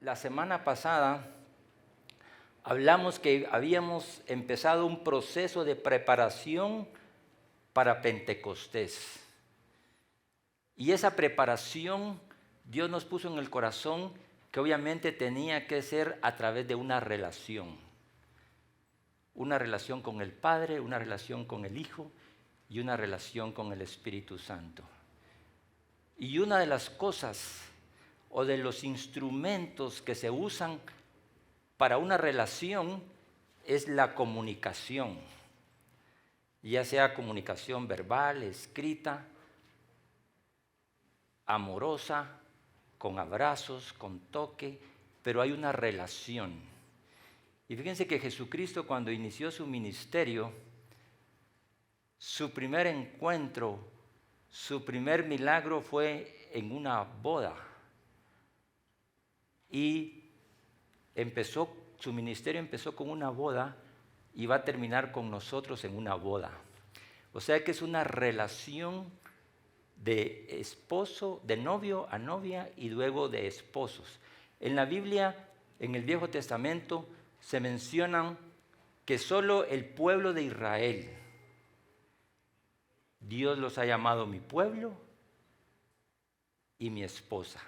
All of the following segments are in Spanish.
La semana pasada hablamos que habíamos empezado un proceso de preparación para Pentecostés. Y esa preparación Dios nos puso en el corazón que obviamente tenía que ser a través de una relación. Una relación con el Padre, una relación con el Hijo y una relación con el Espíritu Santo. Y una de las cosas o de los instrumentos que se usan para una relación es la comunicación, ya sea comunicación verbal, escrita, amorosa, con abrazos, con toque, pero hay una relación. Y fíjense que Jesucristo, cuando inició su ministerio, su primer encuentro, su primer milagro fue en una boda. Y su ministerio empezó con una boda y va a terminar con nosotros en una boda. O sea que es una relación de esposo, de novio a novia y luego de esposos. En la Biblia, en el Viejo Testamento, se mencionan que solo el pueblo de Israel, Dios los ha llamado mi pueblo y mi esposa.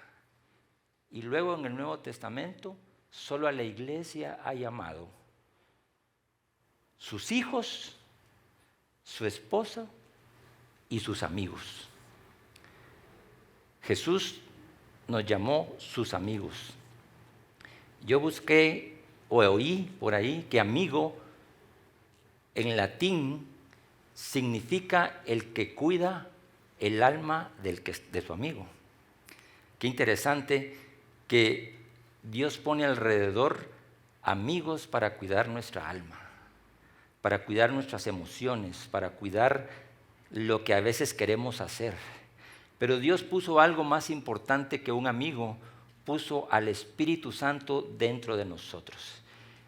Y luego en el Nuevo Testamento, solo a la iglesia ha llamado sus hijos, su esposa y sus amigos. Jesús nos llamó sus amigos. Yo busqué o oí por ahí que amigo en latín significa el que cuida el alma de su amigo. Qué interesante que Dios pone alrededor amigos para cuidar nuestra alma, para cuidar nuestras emociones, para cuidar lo que a veces queremos hacer. Pero Dios puso algo más importante que un amigo, puso al Espíritu Santo dentro de nosotros.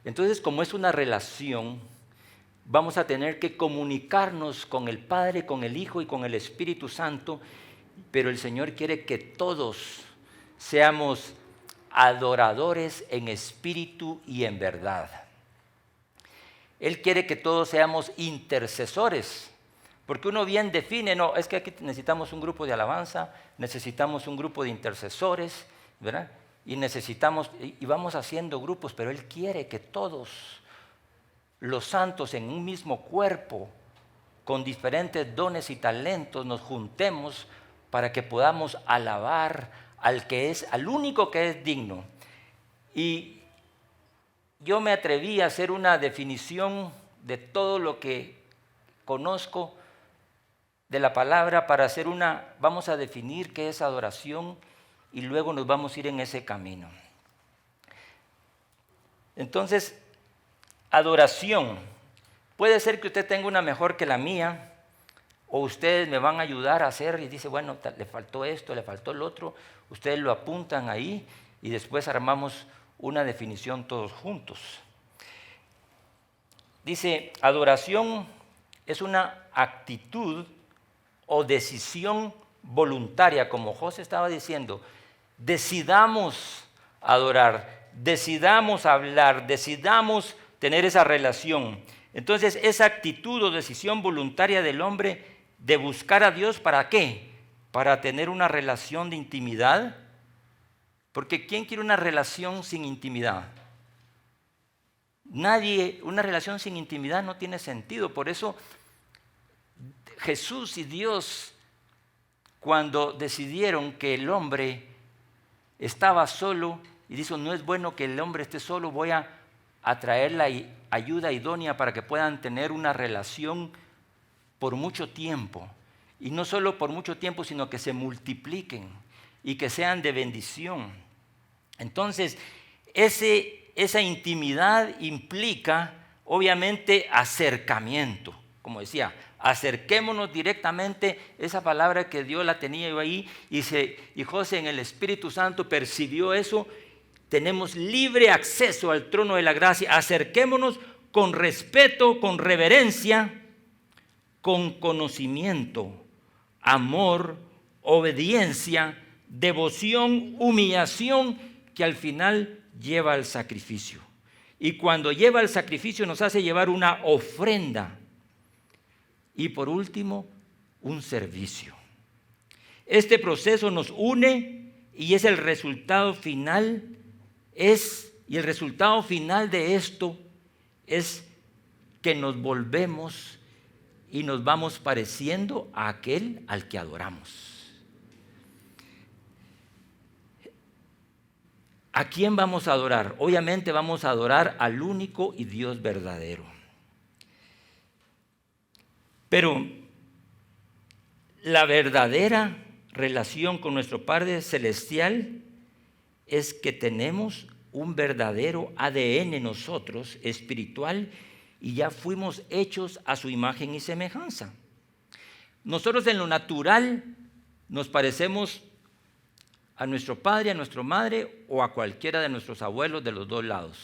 Entonces, como es una relación, vamos a tener que comunicarnos con el Padre, con el Hijo y con el Espíritu Santo, pero el Señor quiere que todos seamos adoradores en espíritu y en verdad. Él quiere que todos seamos intercesores, porque uno bien define, no, es que aquí necesitamos un grupo de alabanza, necesitamos un grupo de intercesores, ¿verdad? Y vamos haciendo grupos, pero Él quiere que todos los santos en un mismo cuerpo, con diferentes dones y talentos, nos juntemos para que podamos alabar al único que es digno. Y yo me atreví a hacer una definición de todo lo que conozco de la palabra para hacer vamos a definir qué es adoración y luego nos vamos a ir en ese camino. Entonces, adoración. Puede ser que usted tenga una mejor que la mía, o ustedes me van a ayudar a hacer y dice, bueno, le faltó esto, le faltó el otro. Ustedes lo apuntan ahí y después armamos una definición todos juntos. Dice, adoración es una actitud o decisión voluntaria, como José estaba diciendo. Decidamos adorar, decidamos hablar, decidamos tener esa relación. Entonces, esa actitud o decisión voluntaria del hombre de buscar a Dios, ¿para qué? Para tener una relación de intimidad. Porque ¿quién quiere una relación sin intimidad? Nadie. Una relación sin intimidad no tiene sentido. Por eso Jesús y Dios, cuando decidieron que el hombre estaba solo, y dijo, no es bueno que el hombre esté solo, voy a traer la ayuda idónea para que puedan tener una relación por mucho tiempo. Y no solo por mucho tiempo, sino que se multipliquen y que sean de bendición. Entonces, esa intimidad implica, obviamente, acercamiento. Como decía, acerquémonos directamente, esa palabra que Dios la tenía yo ahí, y José en el Espíritu Santo percibió eso. Tenemos libre acceso al trono de la gracia. Acerquémonos con respeto, con reverencia, con conocimiento, amor, obediencia, devoción, humillación que al final lleva al sacrificio. Y cuando lleva al sacrificio nos hace llevar una ofrenda. Y por último, un servicio. Este proceso nos une y es el resultado final. Y el resultado final de esto es que nos volvemos y nos vamos pareciendo a aquel al que adoramos. ¿A quién vamos a adorar? Obviamente vamos a adorar al único y Dios verdadero. Pero la verdadera relación con nuestro Padre Celestial es que tenemos un verdadero ADN nosotros, espiritual, y ya fuimos hechos a su imagen y semejanza. Nosotros en lo natural nos parecemos a nuestro padre, a nuestra madre o a cualquiera de nuestros abuelos de los dos lados.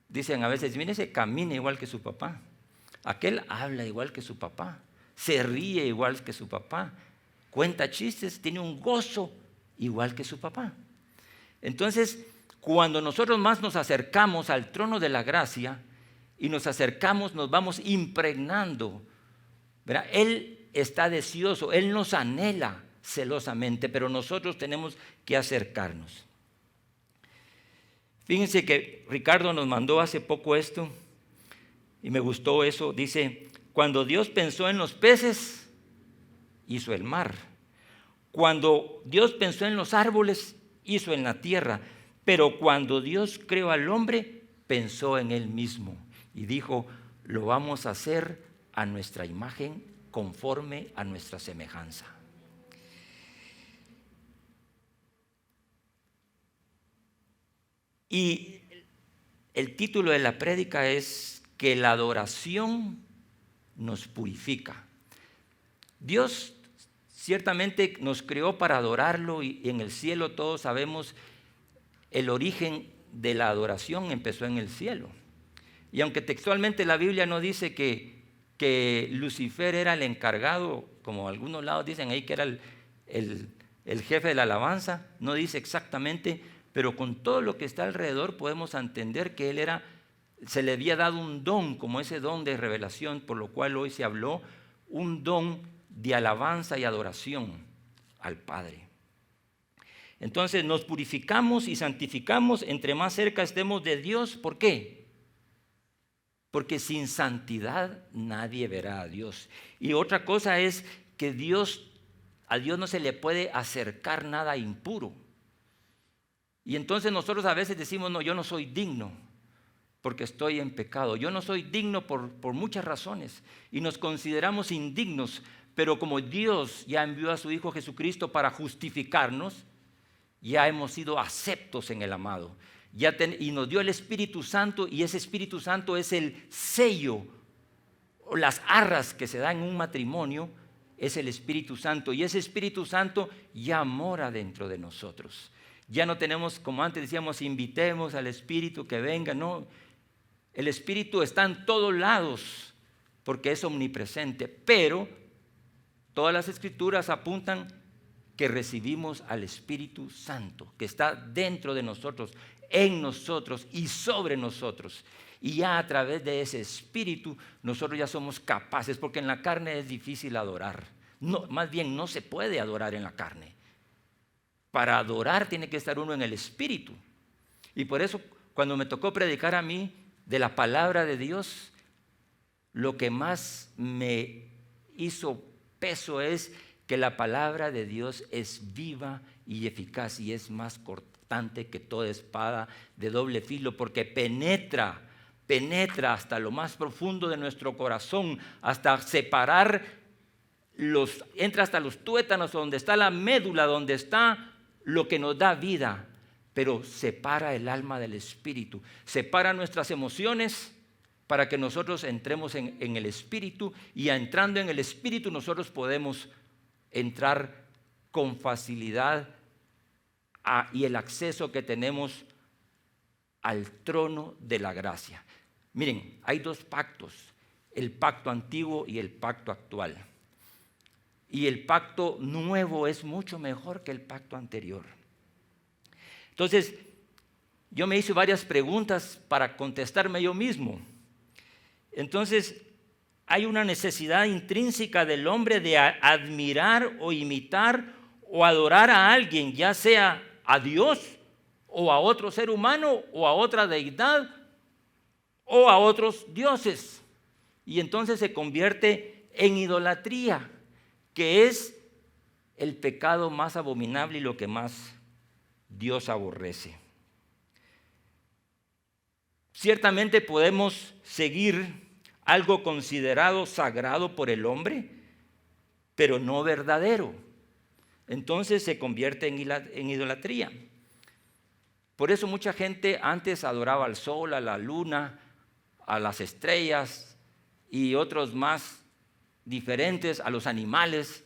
Dicen a veces, mire, ese camina igual que su papá, aquel habla igual que su papá, se ríe igual que su papá, cuenta chistes, tiene un gozo igual que su papá. Entonces, cuando nosotros más nos acercamos al trono de la gracia y nos acercamos, nos vamos impregnando, ¿verdad? Él está deseoso, Él nos anhela celosamente, pero nosotros tenemos que acercarnos. Fíjense que Ricardo nos mandó hace poco esto y me gustó eso. Dice, cuando Dios pensó en los peces, hizo el mar. Cuando Dios pensó en los árboles, hizo en la tierra. Pero cuando Dios creó al hombre, pensó en él mismo y dijo, lo vamos a hacer a nuestra imagen, conforme a nuestra semejanza. Y el título de la prédica es que la adoración nos purifica. Dios ciertamente nos creó para adorarlo y en el cielo todos sabemos el origen de la adoración empezó en el cielo. Y aunque textualmente la Biblia no dice que Lucifer era el encargado, como algunos lados dicen ahí que era el jefe de la alabanza, no dice exactamente, pero con todo lo que está alrededor podemos entender que él se le había dado un don, como ese don de revelación, por lo cual hoy se habló, un don de alabanza y adoración al Padre. Entonces nos purificamos y santificamos entre más cerca estemos de Dios. ¿Por qué? Porque sin santidad nadie verá a Dios. Y otra cosa es que a Dios no se le puede acercar nada impuro. Y entonces nosotros a veces decimos, no, yo no soy digno porque estoy en pecado. Yo no soy digno por muchas razones y nos consideramos indignos, pero como Dios ya envió a su Hijo Jesucristo para justificarnos, ya hemos sido aceptos en el amado. Y nos dio el Espíritu Santo, y ese Espíritu Santo es el sello, o las arras que se dan en un matrimonio, es el Espíritu Santo. Y ese Espíritu Santo ya mora dentro de nosotros. Ya no tenemos, como antes decíamos, invitemos al Espíritu que venga. No, el Espíritu está en todos lados porque es omnipresente. Pero todas las Escrituras apuntan que recibimos al Espíritu Santo, que está dentro de nosotros, en nosotros y sobre nosotros. Y ya a través de ese Espíritu nosotros ya somos capaces, porque en la carne es difícil adorar. No, más bien no se puede adorar en la carne. Para adorar tiene que estar uno en el Espíritu. Y por eso cuando me tocó predicar a mí de la palabra de Dios, lo que más me hizo peso es que la palabra de Dios es viva y eficaz y es más cortante que toda espada de doble filo, porque penetra hasta lo más profundo de nuestro corazón, hasta separar entra hasta los tuétanos, donde está la médula, donde está lo que nos da vida, pero separa el alma del espíritu, separa nuestras emociones para que nosotros entremos en el espíritu, y entrando en el espíritu nosotros podemos entrar con facilidad y el acceso que tenemos al trono de la gracia. Miren, hay dos pactos, el pacto antiguo y el pacto actual. Y el pacto nuevo es mucho mejor que el pacto anterior. Entonces, yo me hice varias preguntas para contestarme yo mismo. Entonces, hay una necesidad intrínseca del hombre de admirar o imitar o adorar a alguien, ya sea a Dios o a otro ser humano o a otra deidad o a otros dioses. Y entonces se convierte en idolatría, que es el pecado más abominable y lo que más Dios aborrece. Ciertamente podemos seguir algo considerado sagrado por el hombre, pero no verdadero. Entonces se convierte en idolatría. Por eso mucha gente antes adoraba al sol, a la luna, a las estrellas y otros más diferentes, a los animales,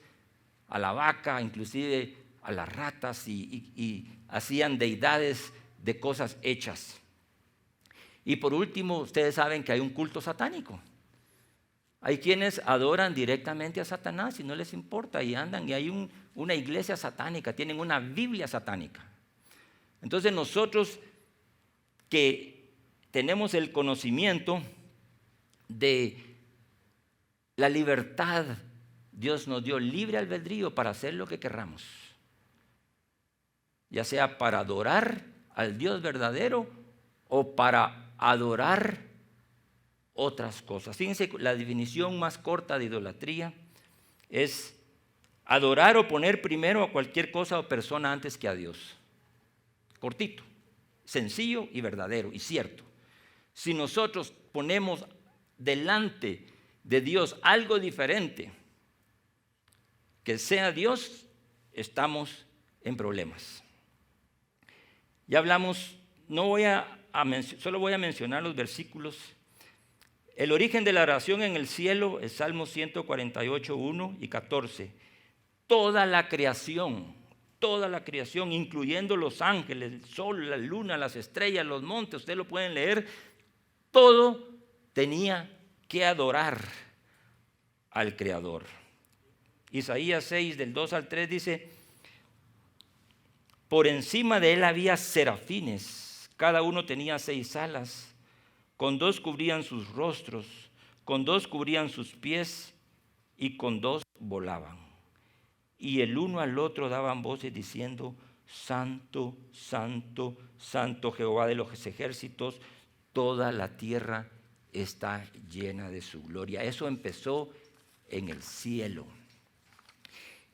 a la vaca, inclusive a las ratas, y hacían deidades de cosas hechas. Y por último, ustedes saben que hay un culto satánico. Hay quienes adoran directamente a Satanás y no les importa y andan, y hay una iglesia satánica, tienen una Biblia satánica. Entonces nosotros que tenemos el conocimiento de la libertad, Dios nos dio libre albedrío para hacer lo que querramos, ya sea para adorar al Dios verdadero o para adorar otras cosas. Fíjense, la definición más corta de idolatría es adorar o poner primero a cualquier cosa o persona antes que a Dios. Cortito, sencillo y verdadero y cierto. Si nosotros ponemos delante de Dios algo diferente que sea Dios, estamos en problemas. Ya hablamos, solo voy a mencionar los versículos. El origen de la oración en el cielo es Salmo 148, 1 y 14. Toda la creación, incluyendo los ángeles, el sol, la luna, las estrellas, los montes, ustedes lo pueden leer, todo tenía que adorar al Creador. Isaías 6, del 2 al 3 dice: por encima de él había serafines, cada uno tenía 6 alas, con 2 cubrían sus rostros, con 2 cubrían sus pies y con 2 volaban. Y el uno al otro daban voces diciendo: Santo, Santo, Santo Jehová de los ejércitos, toda la tierra está llena de su gloria. Eso empezó en el cielo.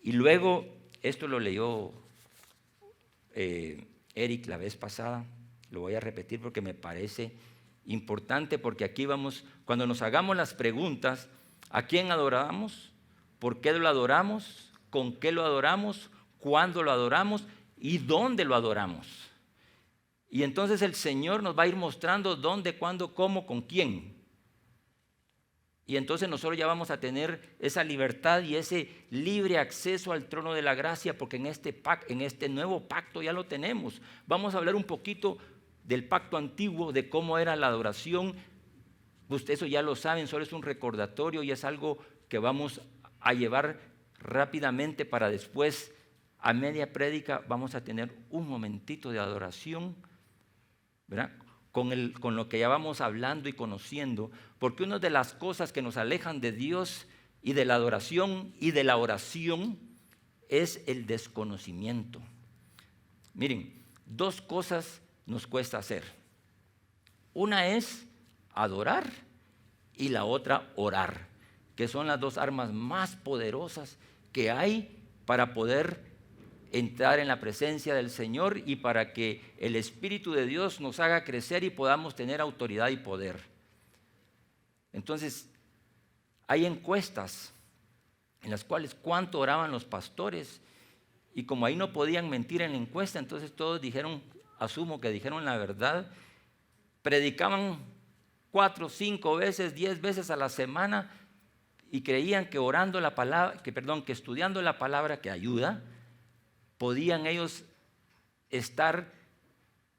Y luego, esto lo leyó Eric la vez pasada, lo voy a repetir porque me parece importante, porque aquí vamos, cuando nos hagamos las preguntas, ¿a quién adoramos? ¿Por qué lo adoramos? ¿Con qué lo adoramos? ¿Cuándo lo adoramos? ¿Y dónde lo adoramos? Y entonces el Señor nos va a ir mostrando dónde, cuándo, cómo, con quién. Y entonces nosotros ya vamos a tener esa libertad y ese libre acceso al trono de la gracia, porque en este nuevo pacto ya lo tenemos. Vamos a hablar un poquito del pacto antiguo, de cómo era la adoración. Ustedes eso ya lo saben, solo es un recordatorio y es algo que vamos a llevar rápidamente para después, a media prédica, vamos a tener un momentito de adoración, ¿verdad? Con lo que ya vamos hablando y conociendo, porque una de las cosas que nos alejan de Dios y de la adoración y de la oración es el desconocimiento. Miren, 2 cosas nos cuesta hacer. Una es adorar y la otra orar, que son las 2 armas más poderosas que hay para poder entrar en la presencia del Señor y para que el Espíritu de Dios nos haga crecer y podamos tener autoridad y poder. Entonces, hay encuestas en las cuales cuánto oraban los pastores, y como ahí no podían mentir en la encuesta, entonces todos dijeron, asumo que dijeron la verdad, predicaban 4, 5 veces, 10 veces a la semana y creían que orando la palabra, que estudiando la palabra que ayuda, podían ellos estar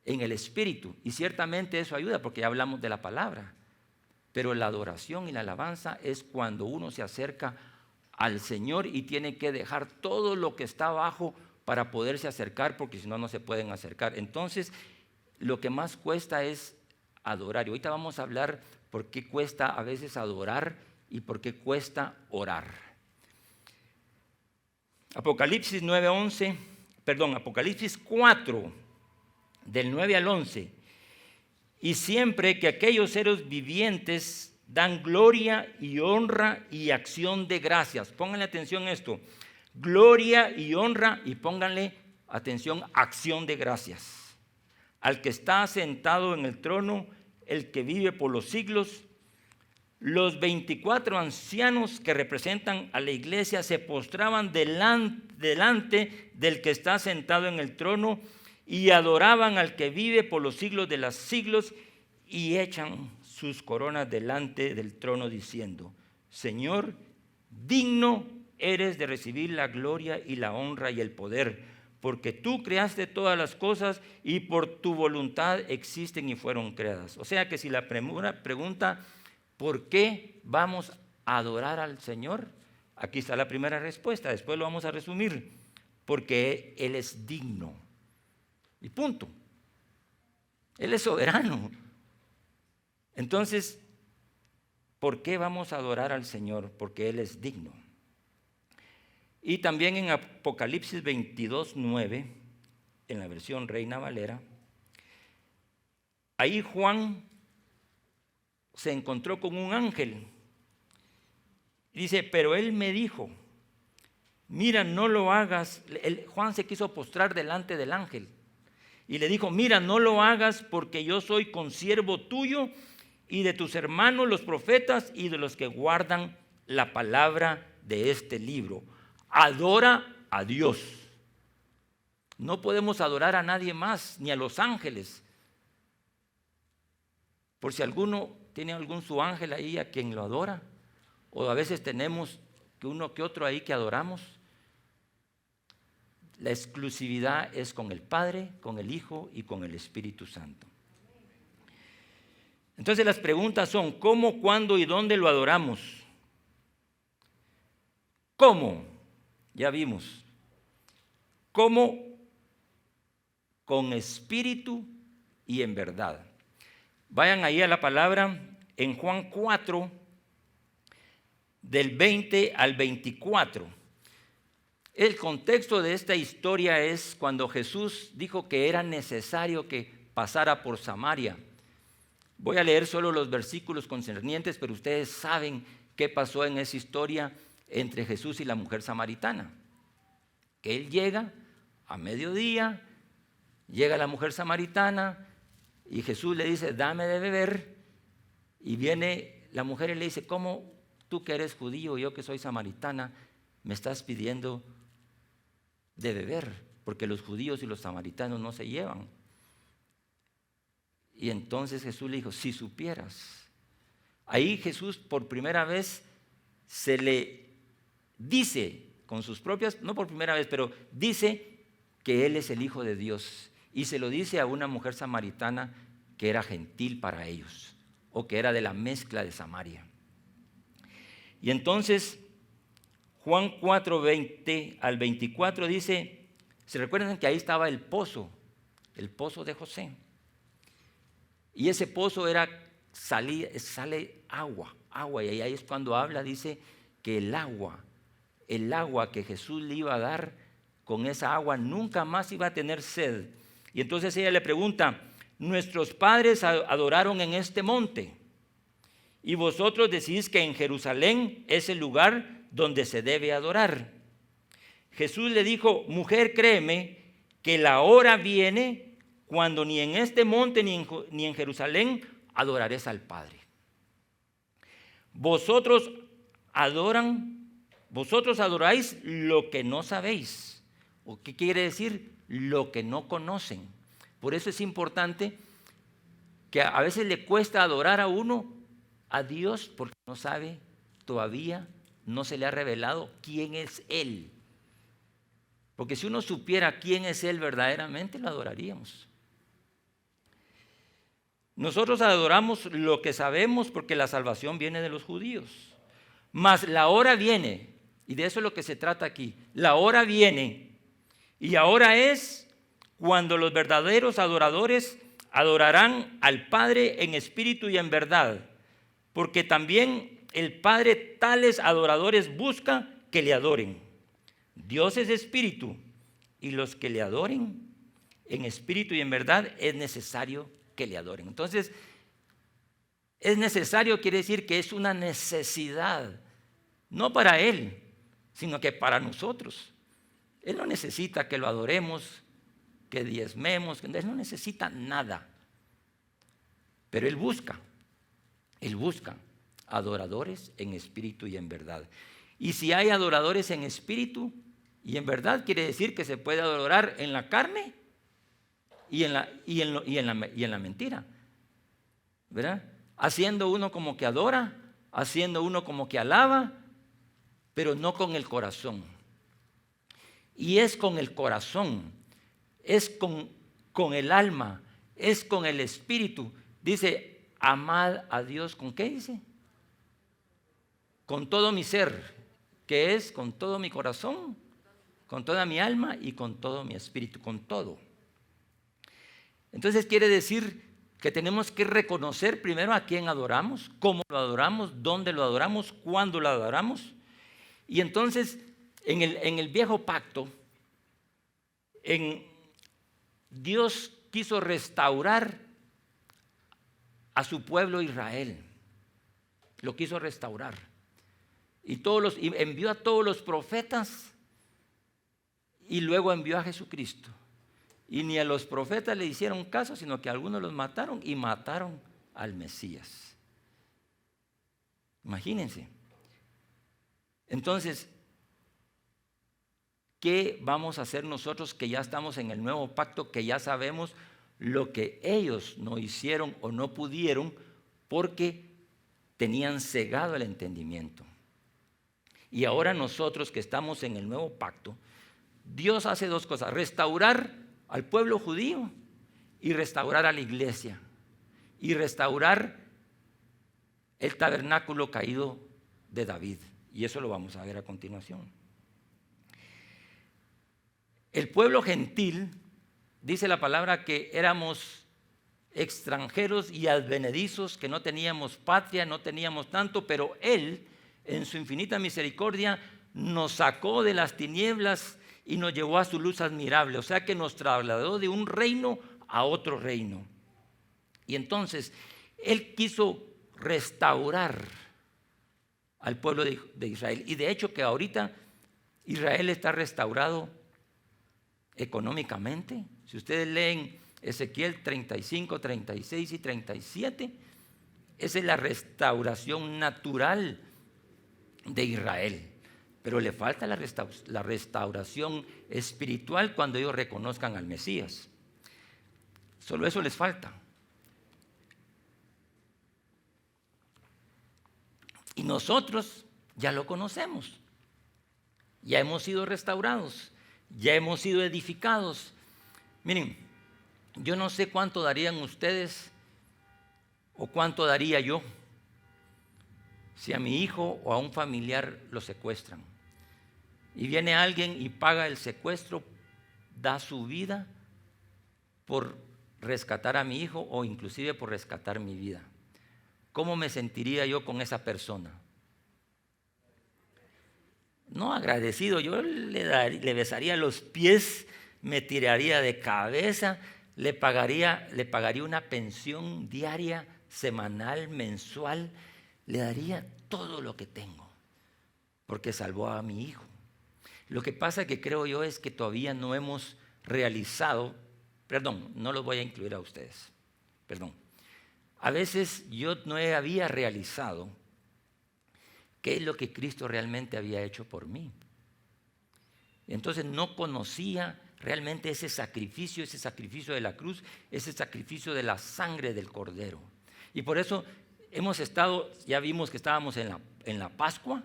en el Espíritu. Y ciertamente eso ayuda porque ya hablamos de la palabra. Pero la adoración y la alabanza es cuando uno se acerca al Señor y tiene que dejar todo lo que está abajo para poderse acercar, porque si no, no se pueden acercar. Entonces, lo que más cuesta es adorar. Y ahorita vamos a hablar por qué cuesta a veces adorar y por qué cuesta orar. Apocalipsis 4, del 9 al 11. Y siempre que aquellos seres vivientes dan gloria y honra y acción de gracias. Pónganle atención a esto. Gloria y honra, y pónganle atención, acción de gracias. Al que está sentado en el trono, el que vive por los siglos. Los 24 ancianos que representan a la iglesia se postraban delante del que está sentado en el trono y adoraban al que vive por los siglos de los siglos, y echan sus coronas delante del trono diciendo: Señor, digno eres de recibir la gloria y la honra y el poder, porque tú creaste todas las cosas y por tu voluntad existen y fueron creadas. O sea que si la primera pregunta, ¿por qué vamos a adorar al Señor? Aquí está la primera respuesta, después lo vamos a resumir. Porque Él es digno. Y punto. Él es soberano. Entonces, ¿por qué vamos a adorar al Señor? Porque Él es digno. Y también en Apocalipsis 22:9, en la versión Reina Valera, ahí Juan se encontró con un ángel. Dice, pero él me dijo, mira, no lo hagas. Juan se quiso postrar delante del ángel y le dijo, mira, no lo hagas, porque yo soy consiervo tuyo y de tus hermanos los profetas y de los que guardan la palabra de este libro. Adora a Dios. No podemos adorar a nadie más, ni a los ángeles. Por si alguno tiene algún su ángel ahí a quien lo adora, o a veces tenemos que uno que otro ahí que adoramos. La exclusividad es con el Padre, con el Hijo y con el Espíritu Santo. Entonces las preguntas son, ¿cómo, cuándo y dónde lo adoramos? ¿Cómo? Ya vimos. ¿Cómo? Con espíritu y en verdad. Vayan ahí a la palabra en Juan 4, del 20 al 24. El contexto de esta historia es cuando Jesús dijo que era necesario que pasara por Samaria. Voy a leer solo los versículos concernientes, pero ustedes saben qué pasó en esa historia entre Jesús y la mujer samaritana. Que él llega a mediodía, llega la mujer samaritana y Jesús le dice, dame de beber. Y viene la mujer y le dice, ¿cómo tú que eres judío y yo que soy samaritana me estás pidiendo de beber? Porque los judíos y los samaritanos no se llevan. Y entonces Jesús le dijo, si supieras. Ahí Jesús por primera vez se le dice con sus propias, no por primera vez, pero dice que Él es el Hijo de Dios. Y se lo dice a una mujer samaritana que era gentil para ellos, o que era de la mezcla de Samaria. Y entonces Juan 4, 20 al 24 dice, ¿se recuerdan que ahí estaba el pozo de José? Y ese pozo sale agua, y ahí es cuando habla, dice que el agua que Jesús le iba a dar, con esa agua nunca más iba a tener sed. Y entonces ella le pregunta, nuestros padres adoraron en este monte, y vosotros decís que en Jerusalén es el lugar donde se debe adorar. Jesús le dijo, mujer, créeme que la hora viene cuando ni en este monte ni en Jerusalén adoraréis al Padre. Vosotros adoráis lo que no sabéis. ¿O qué quiere decir? Lo que no conocen. Por eso es importante que a veces le cuesta adorar a uno, a Dios, porque no sabe todavía, no se le ha revelado quién es Él. Porque si uno supiera quién es Él verdaderamente, lo adoraríamos. Nosotros adoramos lo que sabemos porque la salvación viene de los judíos. Mas la hora viene, y de eso es lo que se trata aquí, la hora viene Y ahora es cuando los verdaderos adoradores adorarán al Padre en espíritu y en verdad, porque también el Padre tales adoradores busca que le adoren. Dios es espíritu, y los que le adoren en espíritu y en verdad es necesario que le adoren. Entonces, es necesario quiere decir que es una necesidad, no para Él, sino que para nosotros. Él no necesita que lo adoremos, que diezmemos, Él no necesita nada. Pero Él busca adoradores en espíritu y en verdad. Y si hay adoradores en espíritu y en verdad, quiere decir que se puede adorar en la carne y en la mentira, ¿verdad? Haciendo uno como que adora, haciendo uno como que alaba, pero no con el corazón. Y es con el corazón, es con el alma, es con el espíritu. Dice, amad a Dios, ¿con qué dice? Con todo mi ser, que es con todo mi corazón, con toda mi alma y con todo mi espíritu, con todo. Entonces quiere decir que tenemos que reconocer primero a quién adoramos, cómo lo adoramos, dónde lo adoramos, cuándo lo adoramos. Y entonces en el viejo pacto, Dios quiso restaurar a su pueblo Israel. Lo quiso restaurar. Y envió a todos los profetas y luego envió a Jesucristo. Y ni a los profetas le hicieron caso, sino que algunos los mataron y mataron al Mesías. Imagínense. Entonces, ¿qué vamos a hacer nosotros que ya estamos en el nuevo pacto, que ya sabemos lo que ellos no hicieron o no pudieron porque tenían cegado el entendimiento? Y ahora nosotros que estamos en el nuevo pacto, Dios hace dos cosas: restaurar al pueblo judío y restaurar a la iglesia y restaurar el tabernáculo caído de David. Y eso lo vamos a ver a continuación. El pueblo gentil, dice la palabra, que éramos extranjeros y advenedizos, que no teníamos patria, no teníamos tanto, pero Él, en su infinita misericordia, nos sacó de las tinieblas y nos llevó a su luz admirable. O sea que nos trasladó de un reino a otro reino. Y entonces Él quiso restaurar al pueblo de Israel. Y de hecho que ahorita Israel está restaurado económicamente. Si ustedes leen Ezequiel 35, 36 y 37, esa es la restauración natural de Israel. Pero le falta la restauración espiritual cuando ellos reconozcan al Mesías. Solo eso les falta. Y nosotros ya lo conocemos. Ya hemos sido restaurados. Ya hemos sido edificados. Miren, yo no sé cuánto darían ustedes o cuánto daría yo si a mi hijo o a un familiar lo secuestran. Y viene alguien y paga el secuestro, da su vida por rescatar a mi hijo o inclusive por rescatar mi vida. ¿Cómo me sentiría yo con esa persona? No agradecido, yo le besaría los pies, me tiraría de cabeza, le pagaría una pensión diaria, semanal, mensual, le daría todo lo que tengo, porque salvó a mi hijo. Lo que pasa que creo yo es que todavía no hemos realizado, no los voy a incluir a ustedes, a veces yo no había realizado qué es lo que Cristo realmente había hecho por mí. Entonces no conocía realmente ese sacrificio de la cruz, ese sacrificio de la sangre del Cordero. Y por eso hemos estado, ya vimos que estábamos en la Pascua,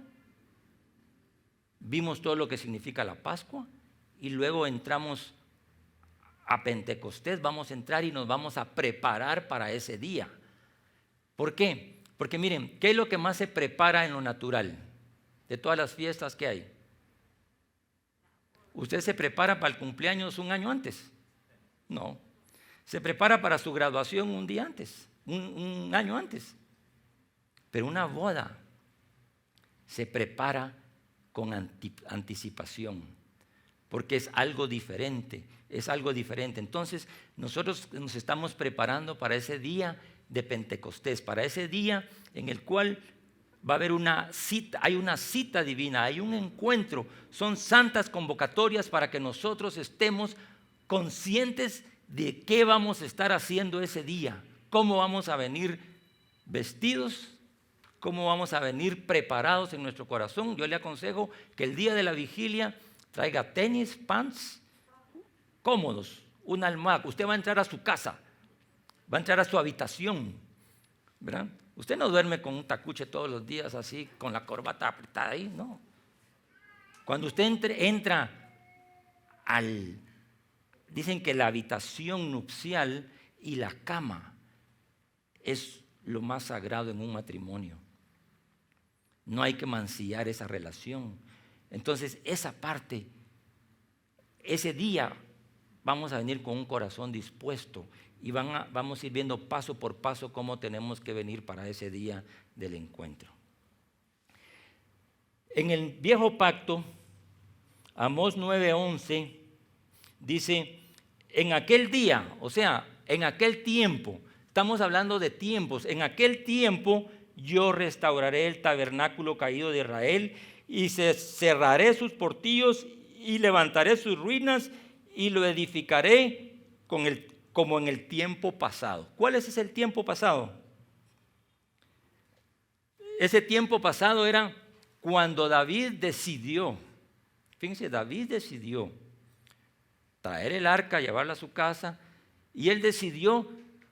vimos todo lo que significa la Pascua y luego entramos a Pentecostés, vamos a entrar y nos vamos a preparar para ese día. ¿Por qué? Porque miren, ¿qué es lo que más se prepara en lo natural de todas las fiestas que hay? ¿Usted se prepara para el cumpleaños un año antes? No. Se prepara para su graduación un día antes, un año antes. Pero una boda se prepara con anticipación, porque es algo diferente, es algo diferente. Entonces, nosotros nos estamos preparando para ese día de Pentecostés, para ese día en el cual va a haber una cita, hay una cita divina, hay un encuentro, son santas convocatorias para que nosotros estemos conscientes de qué vamos a estar haciendo ese día, cómo vamos a venir vestidos, cómo vamos a venir preparados en nuestro corazón. Yo le aconsejo que el día de la vigilia traiga tenis, pants, cómodos, una almohada. Usted va a entrar a su casa, va a entrar a su habitación, ¿verdad? Usted no duerme con un tacuche todos los días así, con la corbata apretada ahí, no. Cuando usted entra dicen que la habitación nupcial y la cama es lo más sagrado en un matrimonio. No hay que mancillar esa relación. Entonces, esa parte, ese día vamos a venir con un corazón dispuesto y vamos a ir viendo paso por paso cómo tenemos que venir para ese día del encuentro. En el viejo pacto, Amós 9:11 dice: en aquel día, o sea, en aquel tiempo, estamos hablando de tiempos, en aquel tiempo yo restauraré el tabernáculo caído de Israel y cerraré sus portillos y levantaré sus ruinas y lo edificaré como en el tiempo pasado. ¿Cuál es ese tiempo pasado? Ese tiempo pasado era cuando David decidió, fíjense, David decidió traer el arca, llevarla a su casa, y él decidió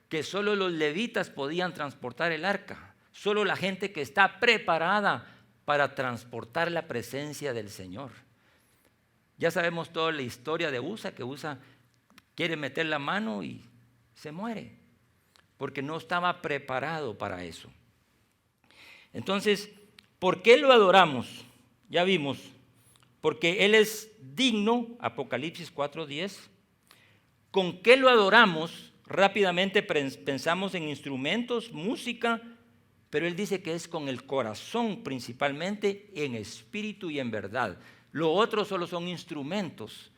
que solo los levitas podían transportar el arca, solo la gente que está preparada para transportar la presencia del Señor. Ya sabemos toda la historia de Usa, que Usa quiere meter la mano y se muere, porque no estaba preparado para eso. Entonces, ¿por qué lo adoramos? Ya vimos, porque Él es digno, Apocalipsis 4:10. ¿Con qué lo adoramos? Rápidamente pensamos en instrumentos, música, pero Él dice que es con el corazón principalmente, en espíritu y en verdad. Lo otro solo son instrumentos,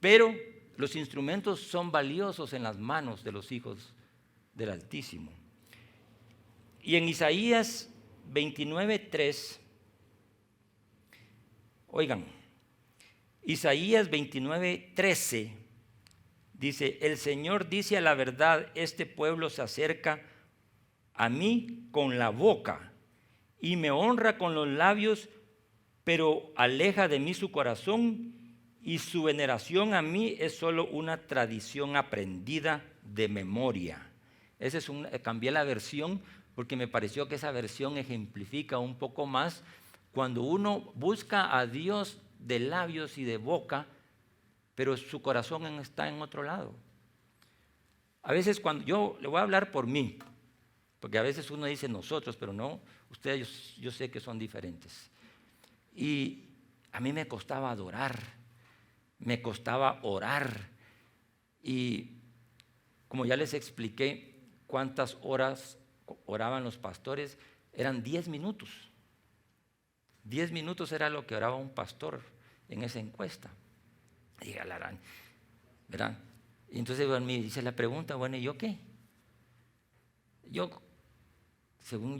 pero los instrumentos son valiosos en las manos de los hijos del Altísimo. Y en Isaías 29:3, oigan, Isaías 29:13 dice: el Señor dice a la verdad, este pueblo se acerca a mí con la boca y me honra con los labios, pero aleja de mí su corazón, y su veneración a mí es solo una tradición aprendida de memoria. Cambié la versión porque me pareció que esa versión ejemplifica un poco más cuando uno busca a Dios de labios y de boca, pero su corazón está en otro lado. A veces cuando yo le voy a hablar por mí, porque a veces uno dice nosotros, pero no, ustedes yo sé que son diferentes. Y a mí me costaba adorar, me costaba orar. Y como ya les expliqué cuántas horas oraban los pastores, eran 10 minutos. 10 minutos era lo que oraba un pastor en esa encuesta. Y alarán, ¿verdad? Y entonces me dice la pregunta, bueno, ¿y yo qué? Según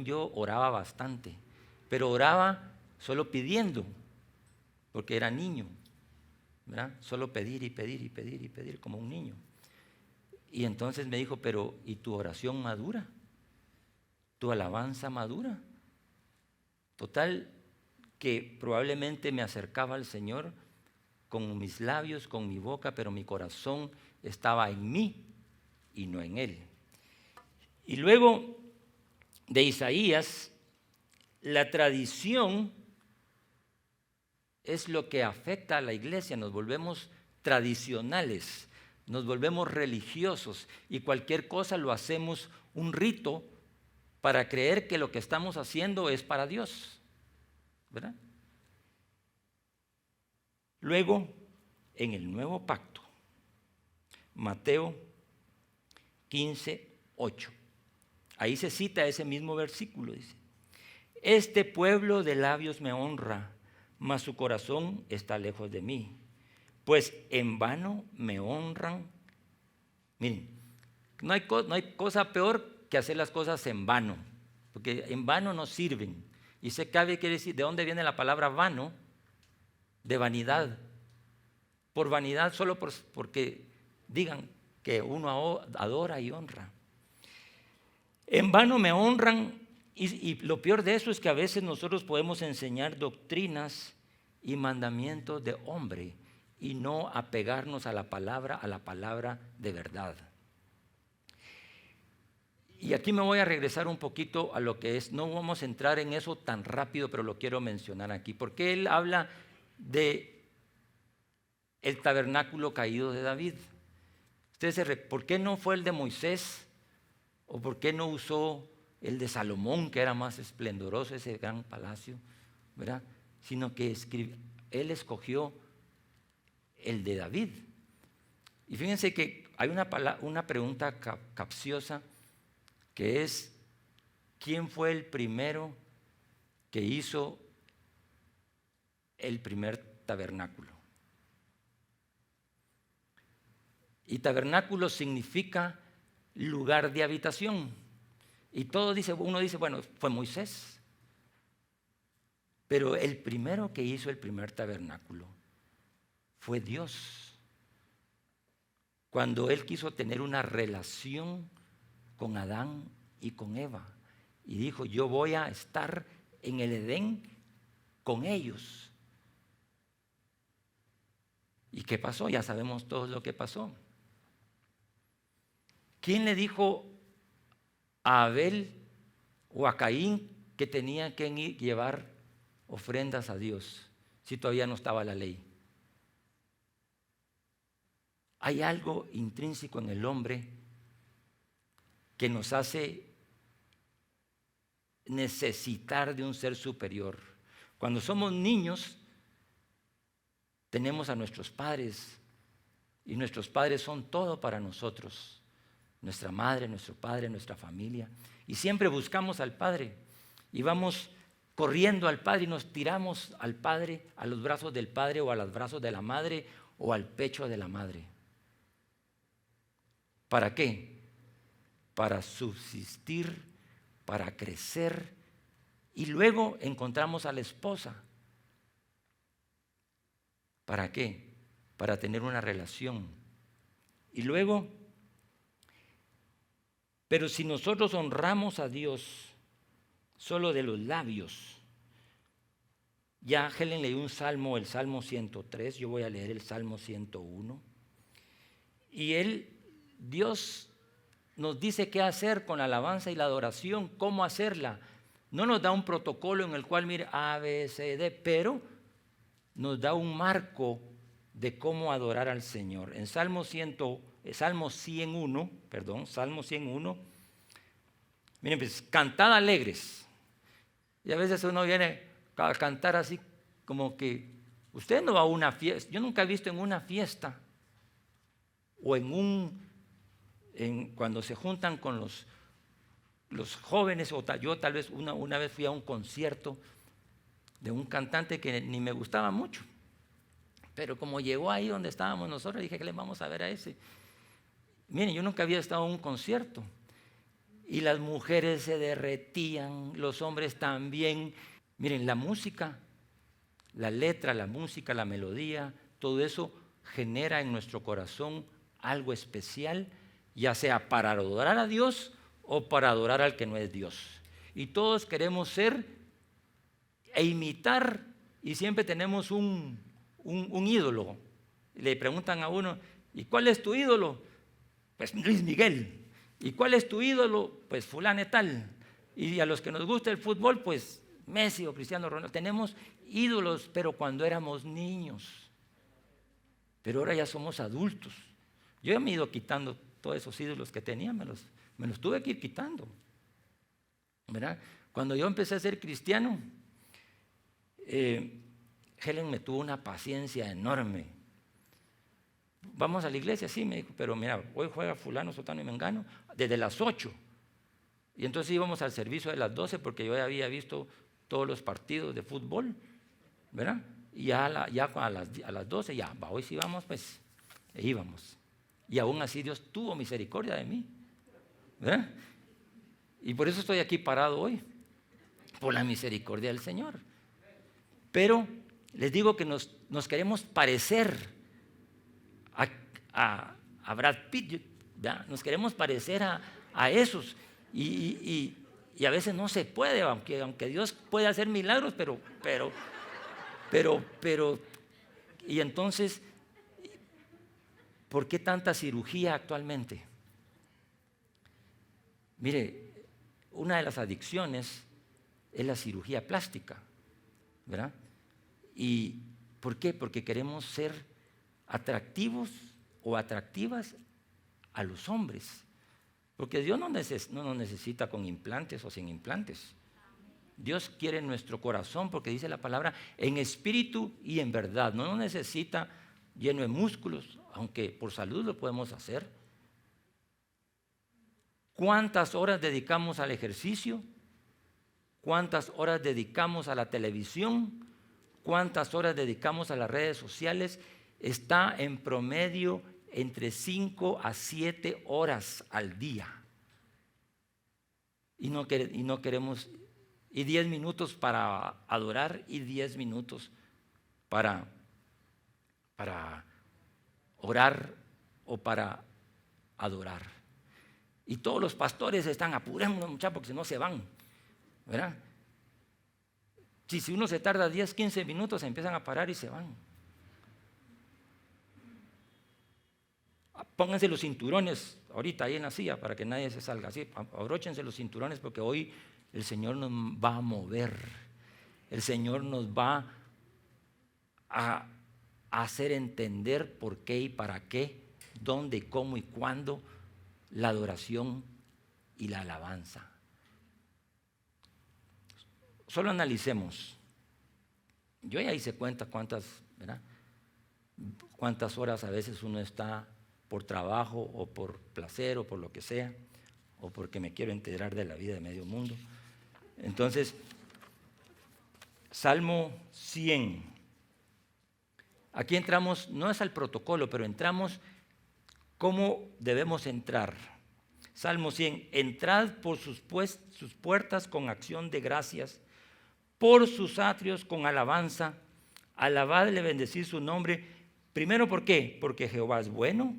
yo oraba bastante, pero oraba solo pidiendo, porque era niño, ¿verdad? Solo pedir y pedir y pedir y pedir como un niño. Y entonces me dijo, pero ¿y tu oración madura? ¿Tu alabanza madura? Total, que probablemente me acercaba al Señor con mis labios, con mi boca, pero mi corazón estaba en mí y no en Él. Y luego de Isaías, la tradición es lo que afecta a la iglesia. Nos volvemos tradicionales, nos volvemos religiosos y cualquier cosa lo hacemos un rito para creer que lo que estamos haciendo es para Dios, ¿verdad? Luego, en el nuevo pacto, Mateo 15:8. Ahí se cita ese mismo versículo, dice: este pueblo de labios me honra, mas su corazón está lejos de mí, pues en vano me honran. Miren, no hay cosa peor que hacer las cosas en vano, porque en vano no sirven. Y se cabe quiere decir, ¿de dónde viene la palabra vano? De vanidad. Por vanidad, solo porque digan que uno adora y honra. En vano me honran, y lo peor de eso es que a veces nosotros podemos enseñar doctrinas y mandamientos de hombre y no apegarnos a la palabra de verdad. Y aquí me voy a regresar un poquito a lo que es, no vamos a entrar en eso tan rápido, pero lo quiero mencionar aquí, porque él habla de el tabernáculo caído de David. ¿Por qué no fue el de Moisés? ¿O por qué no usó el de Salomón, que era más esplendoroso, ese gran palacio, ¿verdad? Sino que él escogió el de David. Y fíjense que hay una pregunta capciosa, que es: ¿quién fue el primero que hizo el primer tabernáculo? Y tabernáculo significa lugar de habitación. Y uno dice, bueno, fue Moisés. Pero el primero que hizo el primer tabernáculo fue Dios. Cuando Él quiso tener una relación con Adán y con Eva. Y dijo, yo voy a estar en el Edén con ellos. ¿Y qué pasó? Ya sabemos todo lo que pasó. ¿Quién le dijo a Abel o a Caín que tenían que llevar ofrendas a Dios si todavía no estaba la ley? Hay algo intrínseco en el hombre que nos hace necesitar de un ser superior. Cuando somos niños, tenemos a nuestros padres, y nuestros padres son todo para nosotros. Nuestra madre, nuestro padre, nuestra familia. Y siempre buscamos al Padre. Y vamos corriendo al Padre y nos tiramos al Padre, a los brazos del Padre o a los brazos de la madre o al pecho de la madre. ¿Para qué? Para subsistir, para crecer. Y luego encontramos a la esposa. ¿Para qué? Para tener una relación. Y luego, pero si nosotros honramos a Dios solo de los labios, ya Helen leyó un salmo, el Salmo 103, yo voy a leer el Salmo 101, y Dios nos dice qué hacer con la alabanza y la adoración, cómo hacerla. No nos da un protocolo en el cual, mire, A, B, C, D, pero nos da un marco de cómo adorar al Señor. En Salmo 101, miren, pues, cantad alegres. Y a veces uno viene a cantar así como que usted no va a una fiesta. Yo nunca he visto en una fiesta o cuando se juntan con los jóvenes, o yo tal vez una vez fui a un concierto de un cantante que ni me gustaba mucho. Pero como llegó ahí donde estábamos nosotros, dije que le vamos a ver a ese. Miren, yo nunca había estado en un concierto. Y las mujeres se derretían, los hombres también. Miren, la música, la letra, la música, la melodía, todo eso genera en nuestro corazón algo especial, ya sea para adorar a Dios o para adorar al que no es Dios. Y todos queremos ser e imitar, y siempre tenemos un ídolo. Le preguntan a uno, ¿y cuál es tu ídolo? Pues Luis Miguel. ¿Y cuál es tu ídolo? Pues fulano tal. Y a los que nos gusta el fútbol, pues Messi o Cristiano Ronaldo. Tenemos ídolos, pero cuando éramos niños. Pero ahora ya somos adultos. Yo me he ido quitando todos esos ídolos que tenía, me los tuve que ir quitando, ¿verdad? Cuando yo empecé a ser cristiano, Helen me tuvo una paciencia enorme. Vamos a la iglesia, sí, me dijo, pero mira, hoy juega fulano, sotano y mengano desde las 8. Y entonces íbamos al servicio de las 12 porque yo ya había visto todos los partidos de fútbol, ¿verdad? Y ya a las 12, ya, hoy sí vamos, pues, e íbamos. Y aún así Dios tuvo misericordia de mí, ¿verdad? Y por eso estoy aquí parado hoy, por la misericordia del Señor. Pero les digo que nos queremos parecer a Brad Pitt, ¿verdad? Nos queremos parecer a esos. Y a veces no se puede, aunque Dios puede hacer milagros, pero y entonces, ¿por qué tanta cirugía actualmente? Mire, una de las adicciones es la cirugía plástica, ¿verdad? ¿Y por qué? Porque queremos ser atractivos o atractivas a los hombres. Porque Dios no nos necesita con implantes o sin implantes. Dios quiere nuestro corazón porque dice la palabra en espíritu y en verdad. No nos necesita lleno de músculos, aunque por salud lo podemos hacer. ¿Cuántas horas dedicamos al ejercicio? ¿Cuántas horas dedicamos a la televisión? ¿Cuántas horas dedicamos a las redes sociales? Está en promedio entre 5 a 7 horas al día. Y no queremos, y 10 minutos para adorar y 10 minutos para orar o para adorar. Y todos los pastores están apurando, muchachos, porque si no se van, ¿verdad? Si uno se tarda 10, 15 minutos, se empiezan a parar y se van. Pónganse los cinturones ahorita ahí en la silla para que nadie se salga así. Abróchense los cinturones porque hoy el Señor nos va a mover. El Señor nos va a hacer entender por qué y para qué, dónde, cómo y cuándo la adoración y la alabanza. Solo analicemos. Yo ya hice cuenta cuántas horas a veces uno está por trabajo o por placer o por lo que sea, o porque me quiero enterar de la vida de medio mundo. Entonces, Salmo 100. Aquí entramos, no es al protocolo, pero entramos cómo debemos entrar. Salmo 100. Entrad por sus puertas con acción de gracias, por sus atrios con alabanza, alabadle, bendecid su nombre. Primero, ¿por qué? Porque Jehová es bueno,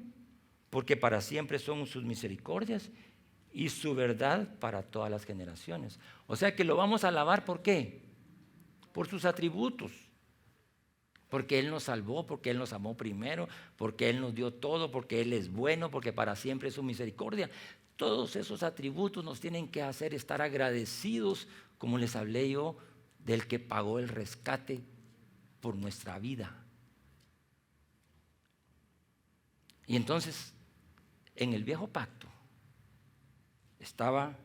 porque para siempre son sus misericordias y su verdad para todas las generaciones. O sea que lo vamos a alabar, ¿por qué? Por sus atributos, porque Él nos salvó, porque Él nos amó primero, porque Él nos dio todo, porque Él es bueno, porque para siempre es su misericordia. Todos esos atributos nos tienen que hacer estar agradecidos, como les hablé yo, del que pagó el rescate por nuestra vida. Y entonces, en el viejo pacto estaba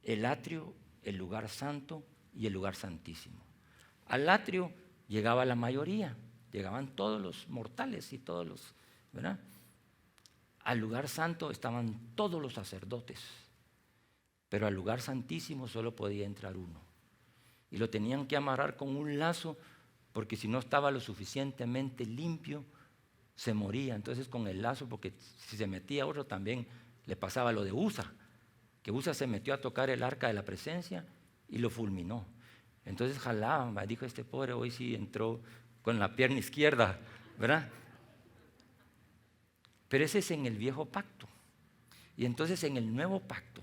el atrio, el lugar santo y el lugar santísimo. Al atrio llegaba la mayoría, llegaban todos los mortales y todos los, ¿verdad? Al lugar santo estaban todos los sacerdotes, pero al lugar santísimo solo podía entrar uno. Y lo tenían que amarrar con un lazo, porque si no estaba lo suficientemente limpio, se moría. Entonces con el lazo, porque si se metía otro también le pasaba lo de Usa, que Usa se metió a tocar el arca de la presencia y lo fulminó. Entonces jalaba, dijo este pobre hoy sí entró con la pierna izquierda, ¿verdad? Pero ese es en el viejo pacto. Y entonces en el nuevo pacto,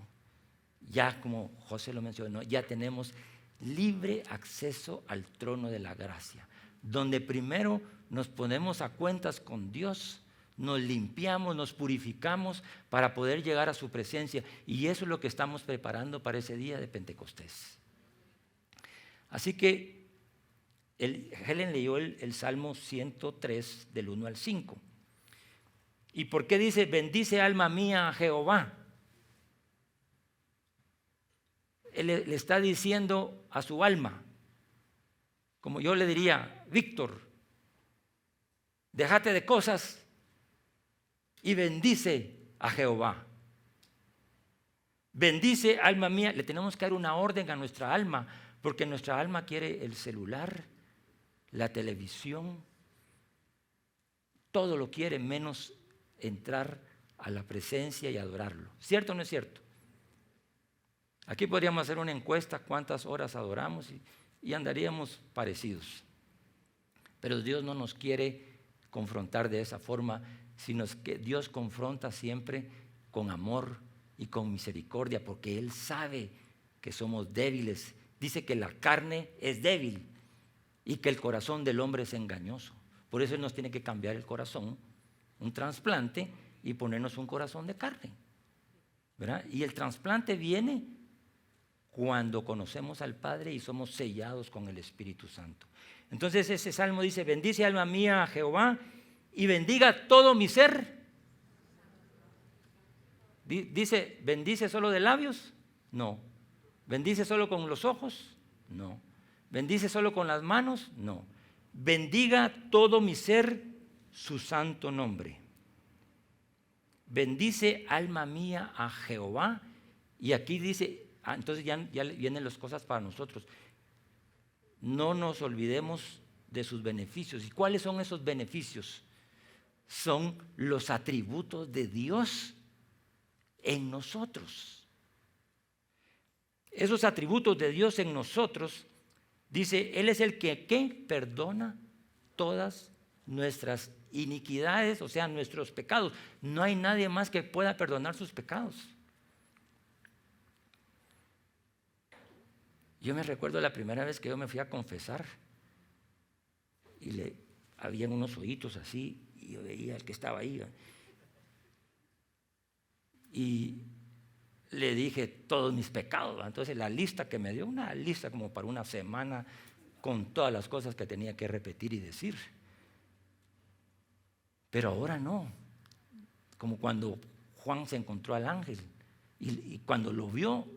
ya como José lo mencionó, ya tenemos libre acceso al trono de la gracia, donde primero nos ponemos a cuentas con Dios, nos limpiamos, nos purificamos para poder llegar a su presencia. Y eso es lo que estamos preparando para ese día de Pentecostés. Así que Helen leyó el Salmo 103 del 1 al 5. ¿Y por qué dice, bendice alma mía a Jehová? Él le está diciendo a su alma, como yo le diría, Víctor, déjate de cosas y bendice a Jehová. Bendice, alma mía. Le tenemos que dar una orden a nuestra alma, porque nuestra alma quiere el celular, la televisión, todo lo quiere menos entrar a la presencia y adorarlo. ¿Cierto o no es cierto? Aquí podríamos hacer una encuesta, cuántas horas adoramos y andaríamos parecidos. Pero Dios no nos quiere confrontar de esa forma, sino que Dios confronta siempre con amor y con misericordia, porque Él sabe que somos débiles. Dice que la carne es débil y que el corazón del hombre es engañoso. Por eso Él nos tiene que cambiar el corazón, un trasplante, y ponernos un corazón de carne, ¿verdad? Y el trasplante viene cuando conocemos al Padre y somos sellados con el Espíritu Santo. Entonces ese salmo dice: bendice alma mía a Jehová y bendiga todo mi ser. Dice, ¿bendice solo de labios? No. ¿Bendice solo con los ojos? No. ¿Bendice solo con las manos? No. Bendiga todo mi ser su santo nombre. Bendice alma mía a Jehová. Y aquí dice, entonces ya vienen las cosas para nosotros. No nos olvidemos de sus beneficios. ¿Y cuáles son esos beneficios? Son los atributos de Dios en nosotros. Esos atributos de Dios en nosotros, dice, Él es el que perdona todas nuestras iniquidades, o sea, nuestros pecados. No hay nadie más que pueda perdonar sus pecados. Yo me recuerdo la primera vez que yo me fui a confesar y habían unos ojitos así y yo veía al que estaba ahí y le dije todos mis pecados. Entonces la lista que me dio, una lista como para una semana con todas las cosas que tenía que repetir y decir. Pero ahora no, como cuando Juan se encontró al ángel y cuando lo vio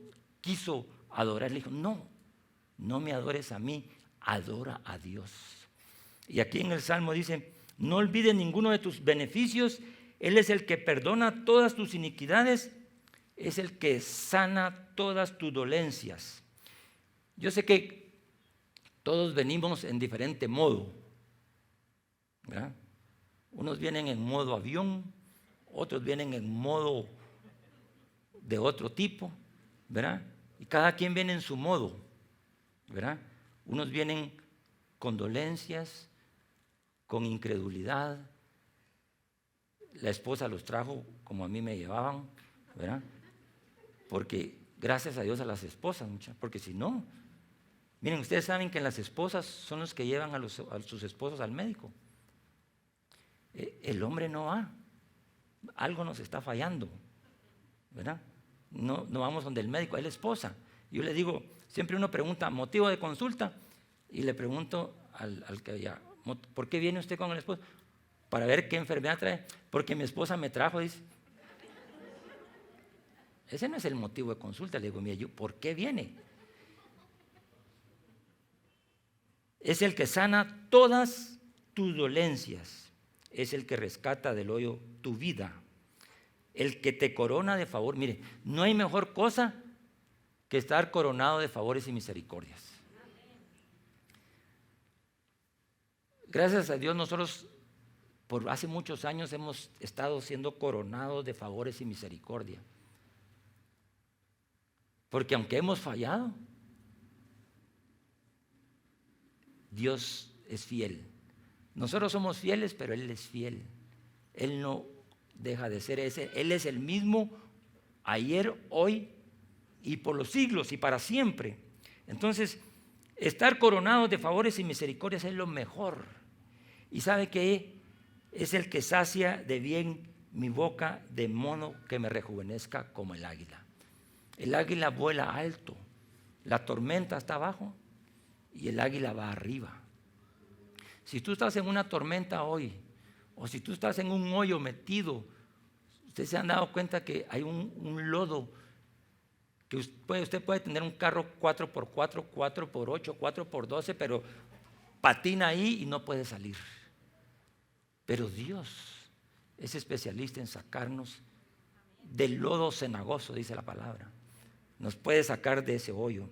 quiso adorar, le dijo, no me adores a mí, adora a Dios. Y aquí en el Salmo dice, no olvides ninguno de tus beneficios, Él es el que perdona todas tus iniquidades, es el que sana todas tus dolencias. Yo sé que todos venimos en diferente modo, ¿verdad? Unos vienen en modo avión, otros vienen en modo de otro tipo, ¿verdad? Y cada quien viene en su modo, ¿verdad? Unos vienen con dolencias, con incredulidad. La esposa los trajo como a mí me llevaban, ¿verdad? Porque gracias a Dios a las esposas, porque si no, miren, ustedes saben que las esposas son los que llevan a sus esposos al médico. El hombre no va, algo nos está fallando, ¿verdad? No vamos donde el médico, es la esposa. Yo le digo, siempre uno pregunta, motivo de consulta, y le pregunto al que ya, ¿por qué viene usted con el esposo? Para ver qué enfermedad trae, porque mi esposa me trajo, dice. Ese no es el motivo de consulta. Le digo, mira, ¿por qué viene? Es el que sana todas tus dolencias. Es el que rescata del hoyo tu vida. El que te corona de favor. Mire, no hay mejor cosa que estar coronado de favores y misericordias. Gracias a Dios nosotros por hace muchos años hemos estado siendo coronados de favores y misericordia. Porque aunque hemos fallado, Dios es fiel. Nosotros somos fieles, pero Él es fiel. Él no deja de ser ese. Él es el mismo ayer, hoy y por los siglos y para siempre. Entonces, estar coronados de favores y misericordias es lo mejor. ¿Y sabe qué? Es el que sacia de bien mi boca, de modo que me rejuvenezca como el águila. El águila vuela alto, la tormenta está abajo y el águila va arriba. Si tú estás en una tormenta hoy, o si tú estás en un hoyo metido, ustedes se han dado cuenta que hay un lodo, que usted puede tener un carro 4x4, 4x8, 4x12, pero patina ahí y no puede salir. Pero Dios es especialista en sacarnos del lodo cenagoso, dice la palabra. Nos puede sacar de ese hoyo.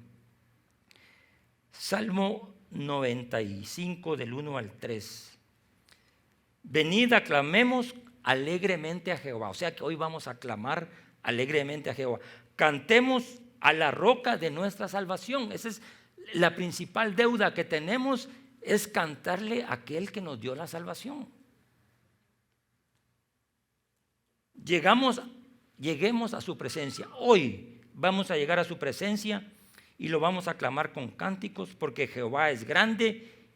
Salmo 95 del 1 al 3. Venid, aclamemos alegremente a Jehová. O sea que hoy vamos a aclamar alegremente a Jehová. Cantemos a la roca de nuestra salvación. Esa es la principal deuda que tenemos, es cantarle a aquel que nos dio la salvación. Lleguemos a su presencia. Hoy vamos a llegar a su presencia y lo vamos a aclamar con cánticos, porque Jehová es grande,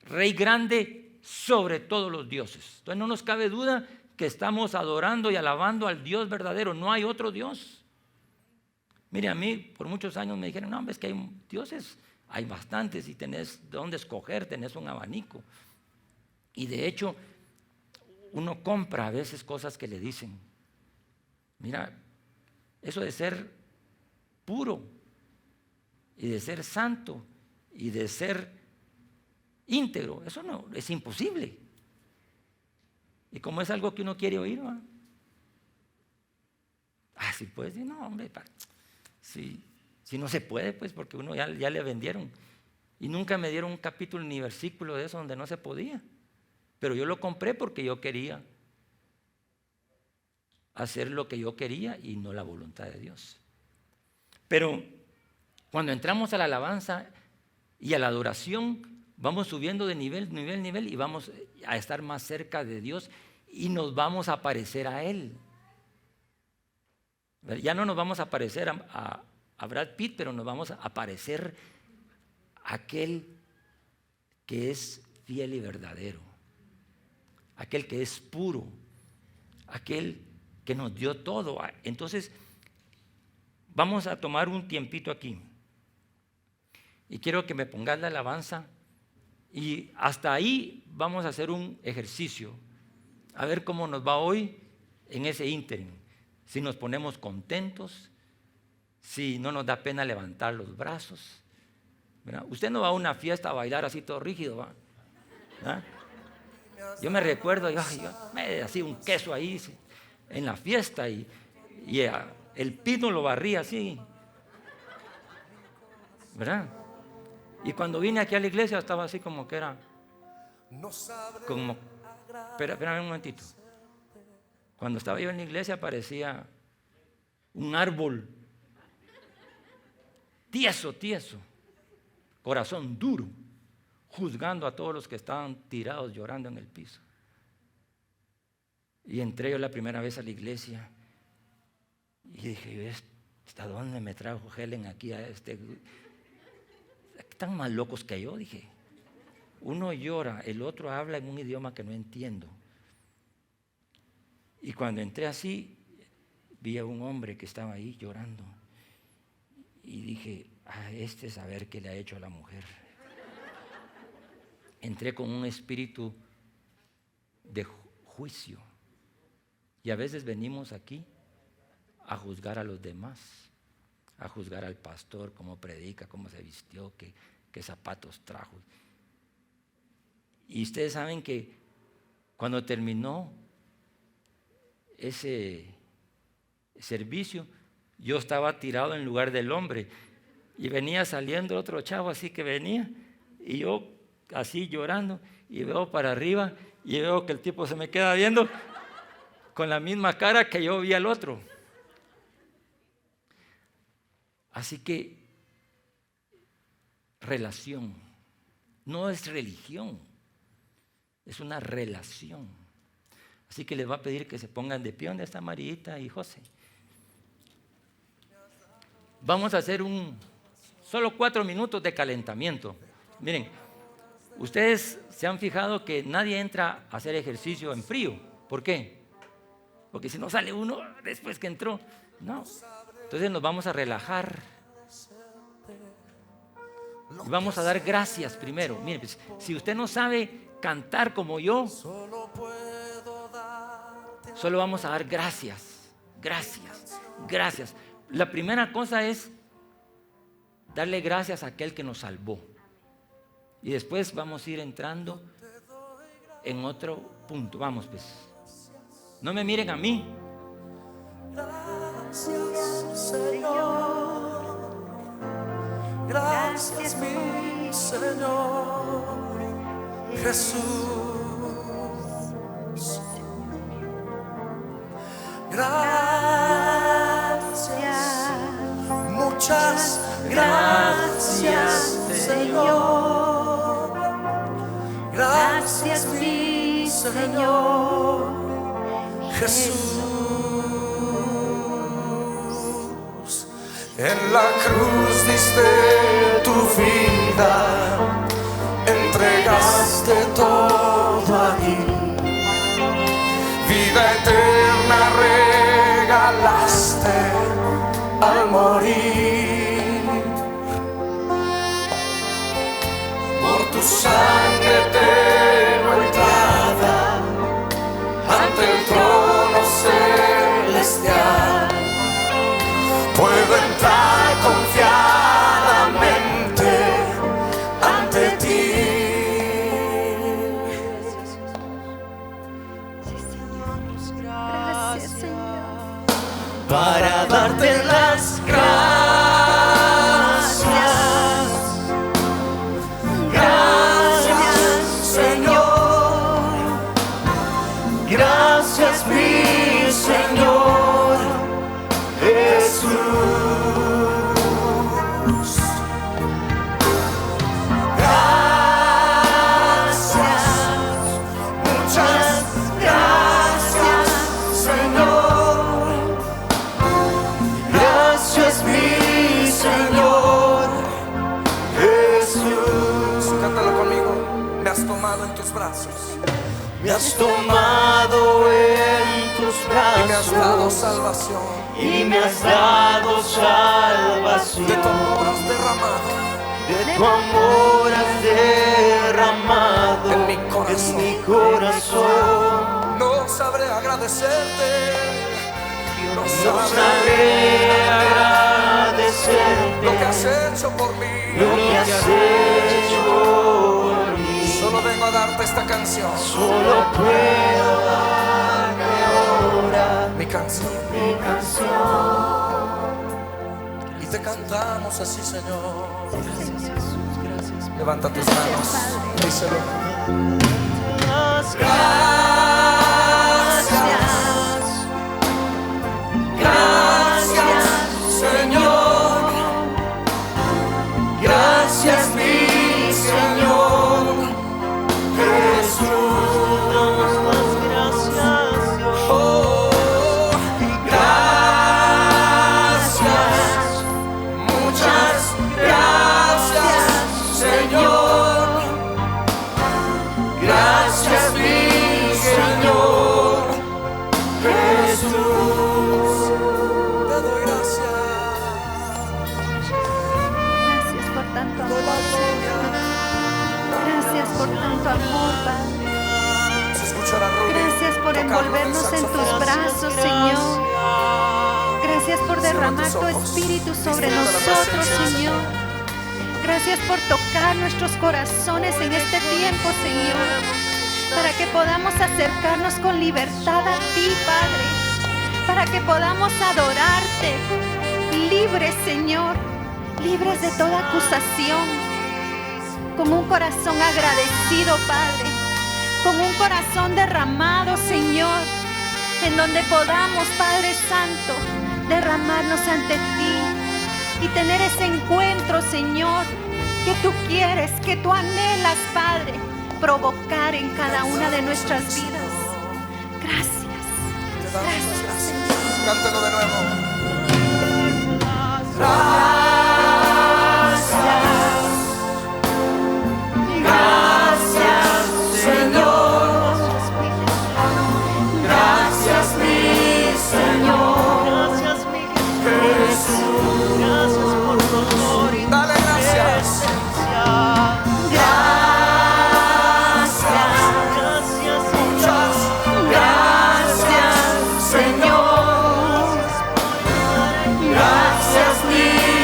Rey grande sobre todos los dioses. Entonces no nos cabe duda que estamos adorando y alabando al Dios verdadero. No hay otro Dios. Mire, a mí por muchos años me dijeron, no, es que hay dioses, hay bastantes y tenés de dónde escoger, tenés un abanico. Y de hecho, uno compra a veces cosas que le dicen. Mira, eso de ser puro y de ser santo y de ser íntegro, eso no, es imposible. Y como es algo que uno quiere oír, ¿va? Sí, pues, no, hombre, si no se puede, pues, porque uno ya le vendieron. Y nunca me dieron un capítulo ni versículo de eso donde no se podía. Pero yo lo compré porque yo quería hacer lo que yo quería y no la voluntad de Dios. Pero cuando entramos a la alabanza y a la adoración, vamos subiendo de nivel y vamos a estar más cerca de Dios y nos vamos a parecer a Él. Ya no nos vamos a parecer a Brad Pitt, pero nos vamos a parecer a aquel que es fiel y verdadero, aquel que es puro, aquel que nos dio todo. Entonces, vamos a tomar un tiempito aquí. Y quiero que me pongas la alabanza. Y hasta ahí vamos a hacer un ejercicio. A ver cómo nos va hoy en ese ínterin. Si nos ponemos contentos, si no nos da pena levantar los brazos. ¿Verdad? Usted no va a una fiesta a bailar así todo rígido, ¿va? ¿Ah? Yo me recuerdo, yo me hacía un queso ahí en la fiesta y el pino lo barría así, ¿verdad? Y cuando vine aquí a la iglesia estaba así como que era como, espérame un momentito. Cuando estaba yo en la iglesia parecía un árbol tieso, corazón duro, juzgando a todos los que estaban tirados llorando en el piso. Y entré yo la primera vez a la iglesia y dije, ¿hasta dónde me trajo Helen aquí a este? Están más locos que yo, dije. Uno llora, el otro habla en un idioma que no entiendo. Y cuando entré así, vi a un hombre que estaba ahí llorando. Y dije, este es a ver qué le ha hecho a la mujer. Entré con un espíritu de juicio. Y a veces venimos aquí a juzgar a los demás, a juzgar al pastor, cómo predica, cómo se vistió, qué zapatos trajo. Y ustedes saben que cuando terminó ese servicio, yo estaba tirado en lugar del hombre y venía saliendo otro chavo así que venía y yo así llorando y veo para arriba y veo que el tipo se me queda viendo con la misma cara que yo vi al otro. Así que relación, no es religión, es una relación. Así que les voy a pedir que se pongan de pie. ¿Dónde está Marita y José? Vamos a hacer solo 4 minutos de calentamiento. Miren, ustedes se han fijado que nadie entra a hacer ejercicio en frío. ¿Por qué? Porque si no sale uno después que entró. No. Entonces nos vamos a relajar. Y vamos a dar gracias primero. Miren, pues, si usted no sabe cantar como yo, solo vamos a dar gracias. Gracias. La primera cosa es darle gracias a aquel que nos salvó. Y después vamos a ir entrando en otro punto. Vamos pues. No me miren a mí. Gracias, Señor. Gracias, mi Señor Jesús. Gracias, muchas gracias, Señor. Gracias, mi Señor Jesús. En la cruz diste tu vida, entregaste todo allí. Vida eterna regalaste al morir. Por tu sangre tengo entrada ante el trono celestial. Puedo entrar confiadamente ante ti. Gracias, Señor. Para darte las gracias. Gracias, Señor. Gracias, mi Señor Jesús. Gracias, muchas gracias, Señor. Gracias, mi Señor Jesús. Cántalo conmigo. Me has tomado en tus brazos. Me has tomado en tus brazos. Y me has dado salvación. Y me has dado salvación. De tu amor has derramado. De tu amor has derramado en mi corazón. No sabré agradecerte. No sabré agradecerte lo que has hecho por mí. Lo que has hecho por mí. Solo vengo a darte esta canción. Solo puedo darte ahora mi canción. Mi canción. Y te cantamos así, Señor. Gracias, Jesús. Gracias. Levanta tus manos. Díselo. Gracias. Gracias, Señor. Gracias, mi Señor Jesús. Oh, gracias, muchas gracias, Señor. Gracias, mi Señor Jesús. Te doy gracias. Gracias por tanto amor, Señor. Gracias por tanto amor, Padre. Se escuchará Rubí Gracias por tocando envolvernos el en tus saxofón. brazos, Señor. Gracias por derramar tu espíritu sobre nosotros, Señor. Gracias por tocar nuestros corazones en este tiempo, Señor, para que podamos acercarnos con libertad a ti, Padre, para que podamos adorarte libres, Señor, libres de toda acusación, con un corazón agradecido, Padre, con un corazón derramado, Señor, en donde podamos, Padre Santo, derramarnos ante ti y tener ese encuentro, Señor, que tú quieres, que tú anhelas, Padre, provocar en cada una de nuestras vidas. Gracias. Gracias, Señor. Cántalo de nuevo. Gracias, Señor. Gracias, mi Señor. Gracias, mi Jesús. Gracias por tu amor. Dale gracias. Gracias, muchas gracias, Señor. Gracias, mi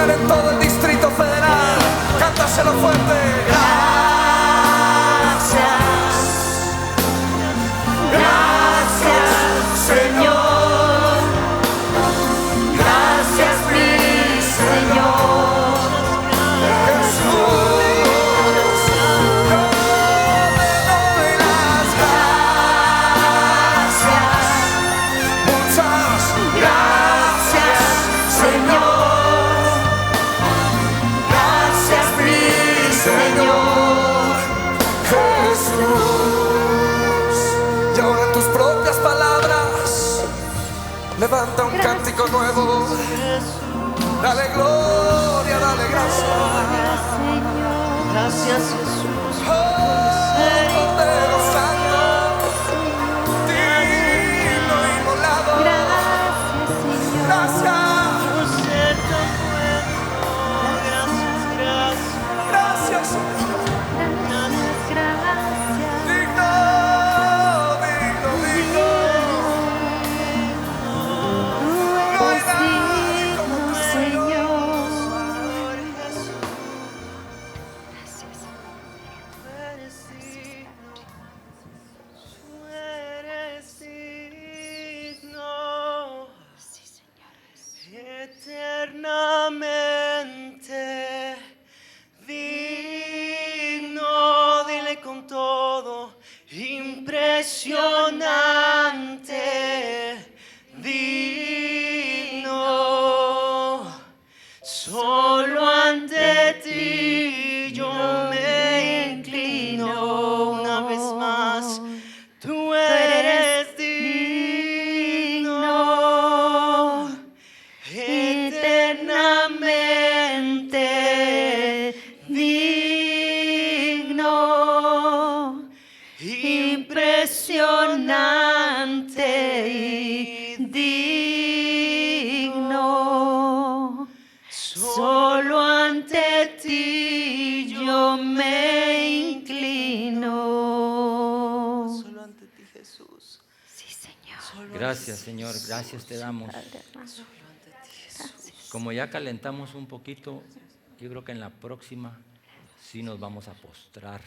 Mundial en todo el Distrito Federal. Cántaselo fuerte. Gracias, gracias, Señor. Gracias, mi Señor. Jesús, yo te doy las gracias. Muchas gracias, Señor. Gracias, mi Señor Jesús. Y ahora en tus propias palabras, levanta un cántico nuevo. Dale gloria, dale gracias. Gracias, Jesús. Oh, Cordero Santo, digno inmolado. Gracias, Por ser tan bueno. Gracias, gracias, Señor. Digno, digno, digno. No hay nadie como tú, Señor. Tú eres digno, eternamente digno. Dile con todo, impresionante, digno. Solo ante ti yo me inclino. Una vez más, tú eres digno, eternamente digno, impresionante y digno. Solo ante ti yo me inclino. Solo ante ti, Jesús. Gracias, Señor, gracias te damos. Como ya calentamos un poquito, yo creo que en la próxima sí nos vamos a postrar,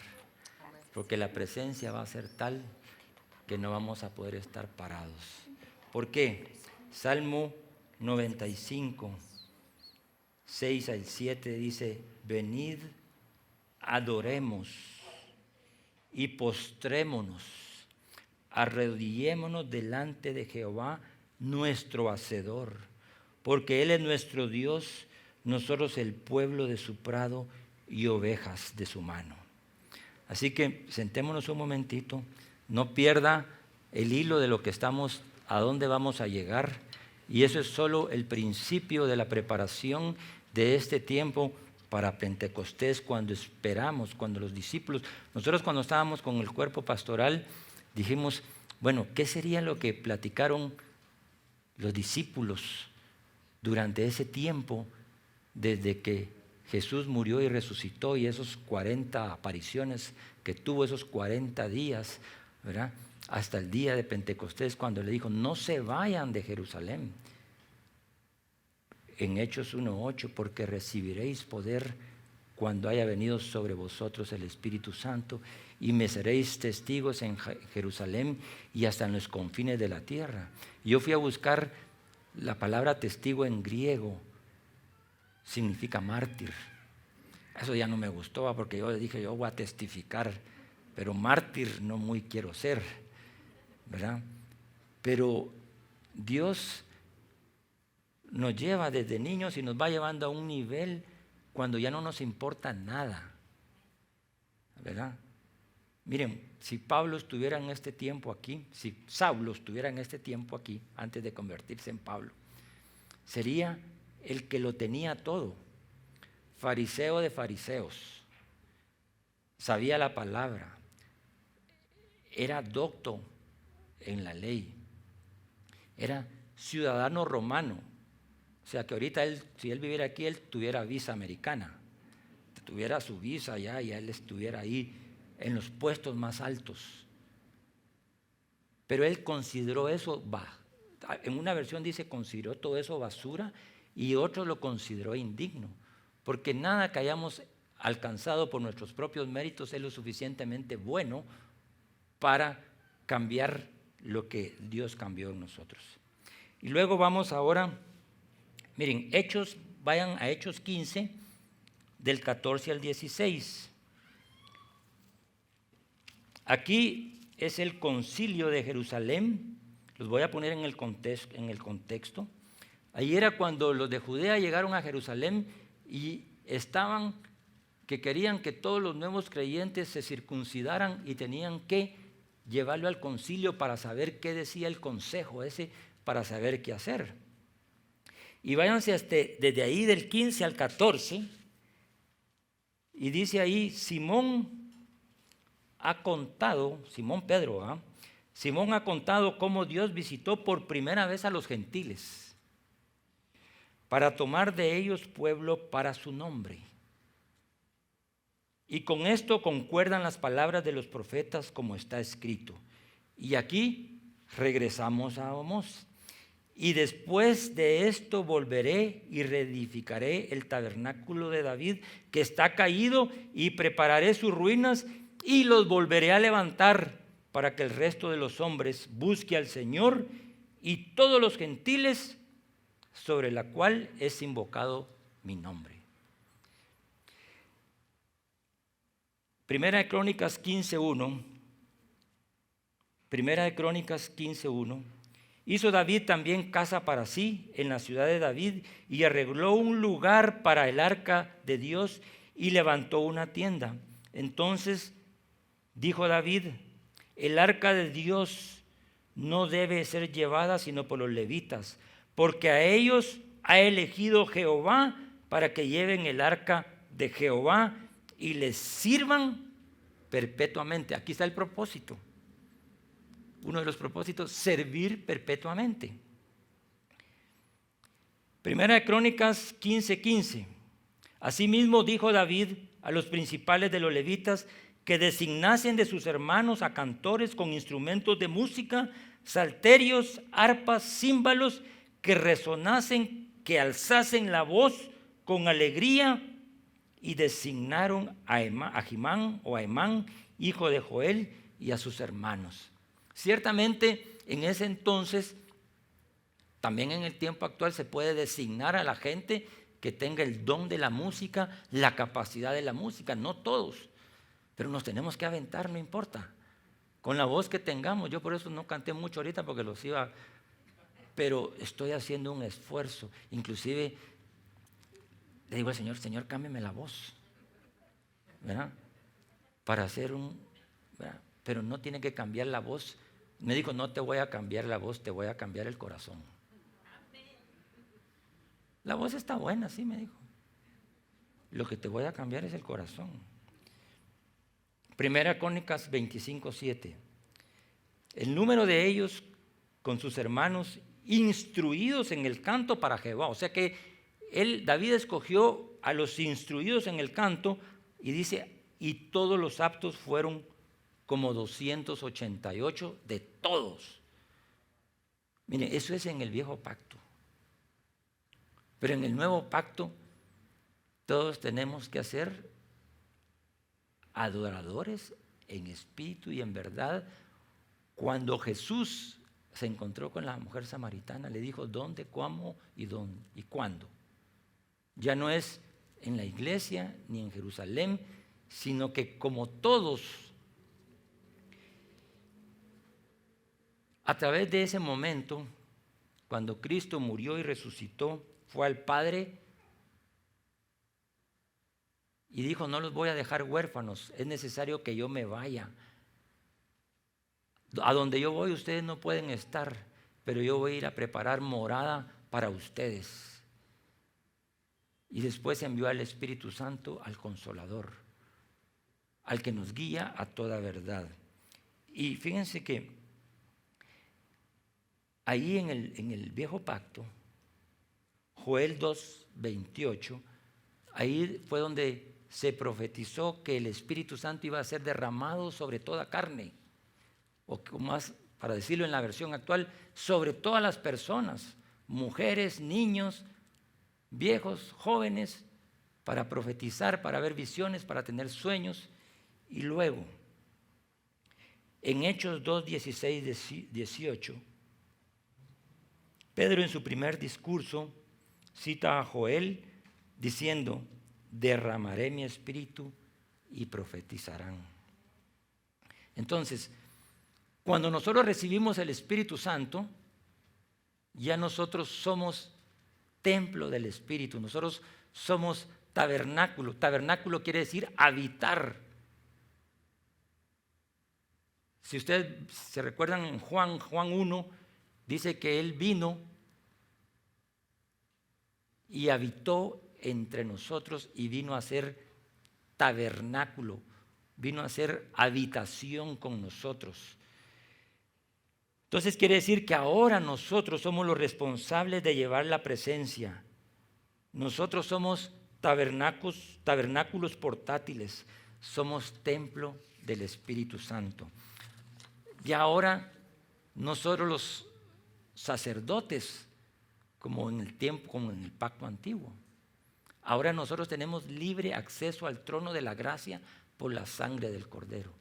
porque la presencia va a ser tal que no vamos a poder estar parados. ¿Por qué? Salmo 95, 6 al 7 dice: venid, adoremos y postrémonos, arrodillémonos delante de Jehová nuestro Hacedor, porque Él es nuestro Dios, nosotros el pueblo de su prado y ovejas de su mano. Así que sentémonos un momentito, no pierda el hilo de lo que estamos, a dónde vamos a llegar, y eso es solo el principio de la preparación de este tiempo para Pentecostés, cuando esperamos, cuando los discípulos, nosotros cuando estábamos con el cuerpo pastoral, dijimos, bueno, ¿qué sería lo que platicaron los discípulos durante ese tiempo desde que Jesús murió y resucitó, y esos 40 apariciones que tuvo, esos 40 días, ¿verdad? Hasta el día de Pentecostés, cuando le dijo, no se vayan de Jerusalén? En Hechos 1:8, porque recibiréis poder cuando haya venido sobre vosotros el Espíritu Santo, y me seréis testigos en Jerusalén y hasta en los confines de la tierra. Yo fui a buscar la palabra testigo en griego, significa mártir. Eso ya no me gustó, porque yo dije, yo voy a testificar, pero mártir no muy quiero ser, ¿verdad? Pero Dios nos lleva desde niños y nos va llevando a un nivel cuando ya no nos importa nada, ¿verdad? Miren, si Pablo estuviera en este tiempo aquí, si Saulo estuviera en este tiempo aquí, antes de convertirse en Pablo, sería el que lo tenía todo, fariseo de fariseos, sabía la palabra, era docto en la ley, era ciudadano romano. O sea que ahorita si él viviera aquí, él tuviera visa americana, tuviera su visa allá y él estuviera ahí en los puestos más altos. Pero él consideró eso, en una versión dice, consideró todo eso basura y otro lo consideró indigno, porque nada que hayamos alcanzado por nuestros propios méritos es lo suficientemente bueno para cambiar lo que Dios cambió en nosotros. Y luego vamos ahora, miren, vayan a Hechos 15, del 14 al 16. Aquí es el concilio de Jerusalén, los voy a poner en el contexto. Ahí era cuando los de Judea llegaron a Jerusalén y que querían que todos los nuevos creyentes se circuncidaran y tenían que llevarlo al concilio para saber qué decía el consejo ese, para saber qué hacer. Y váyanse desde ahí del 15 al 14, y dice ahí, Simón Pedro, Simón ha contado cómo Dios visitó por primera vez a los gentiles para tomar de ellos pueblo para su nombre. Y con esto concuerdan las palabras de los profetas como está escrito. Y aquí regresamos a Amós. Y después de esto volveré y reedificaré el tabernáculo de David que está caído y prepararé sus ruinas y los volveré a levantar para que el resto de los hombres busque al Señor y todos los gentiles sobre la cual es invocado mi nombre. Primera de Crónicas 15:1. Hizo David también casa para sí en la ciudad de David y arregló un lugar para el arca de Dios y levantó una tienda. Entonces dijo David, el arca de Dios no debe ser llevada sino por los levitas, porque a ellos ha elegido Jehová para que lleven el arca de Jehová y les sirvan perpetuamente. Aquí está el propósito. Uno de los propósitos, servir perpetuamente. Primera de Crónicas 15:15. Asimismo dijo David a los principales de los levitas que designasen de sus hermanos a cantores con instrumentos de música, salterios, arpas, címbalos, que resonasen, que alzasen la voz con alegría, y designaron a Emán, hijo de Joel, y a sus hermanos. Ciertamente, en ese entonces, también en el tiempo actual, se puede designar a la gente que tenga el don de la música, la capacidad de la música, no todos, pero nos tenemos que aventar, no importa, con la voz que tengamos. Yo por eso no canté mucho ahorita porque pero estoy haciendo un esfuerzo. Inclusive le digo al Señor, Señor, cámbiame la voz, ¿verdad? Para hacer ¿verdad? Pero no tiene que cambiar la voz. Me dijo, no te voy a cambiar la voz, te voy a cambiar el corazón. La voz está buena, sí, me dijo. Lo que te voy a cambiar es el corazón. Primera Crónicas 25:7. El número de ellos con sus hermanos instruidos en el canto para Jehová. O sea que David escogió a los instruidos en el canto y dice, y todos los aptos fueron como 288 de todos. Miren, eso es en el viejo pacto. Pero en el nuevo pacto todos tenemos que ser adoradores en espíritu y en verdad. Cuando Jesús se encontró con la mujer samaritana, le dijo dónde, cómo y cuándo. Ya no es en la iglesia ni en Jerusalén, sino que como todos, a través de ese momento, cuando Cristo murió y resucitó, fue al Padre y dijo, no los voy a dejar huérfanos, es necesario que yo me vaya. A donde yo voy ustedes no pueden estar, pero yo voy a ir a preparar morada para ustedes. Y después envió al Espíritu Santo, al Consolador, al que nos guía a toda verdad. Y fíjense que ahí en el viejo pacto, Joel 2:28, ahí fue donde se profetizó que el Espíritu Santo iba a ser derramado sobre toda carne, o más, para decirlo en la versión actual, sobre todas las personas, mujeres, niños, viejos, jóvenes, para profetizar, para ver visiones, para tener sueños. Y luego, en Hechos 2, 16, 18, Pedro en su primer discurso cita a Joel diciendo: derramaré mi espíritu y profetizarán. Entonces, cuando nosotros recibimos el Espíritu Santo, ya nosotros somos templo del Espíritu, nosotros somos tabernáculo. Tabernáculo quiere decir habitar. Si ustedes se recuerdan en Juan 1, dice que Él vino y habitó entre nosotros y vino a ser tabernáculo, vino a ser habitación con nosotros. Entonces quiere decir que ahora nosotros somos los responsables de llevar la presencia. Nosotros somos tabernáculos portátiles, somos templo del Espíritu Santo. Y ahora nosotros los sacerdotes, como en el pacto antiguo, ahora nosotros tenemos libre acceso al trono de la gracia por la sangre del Cordero.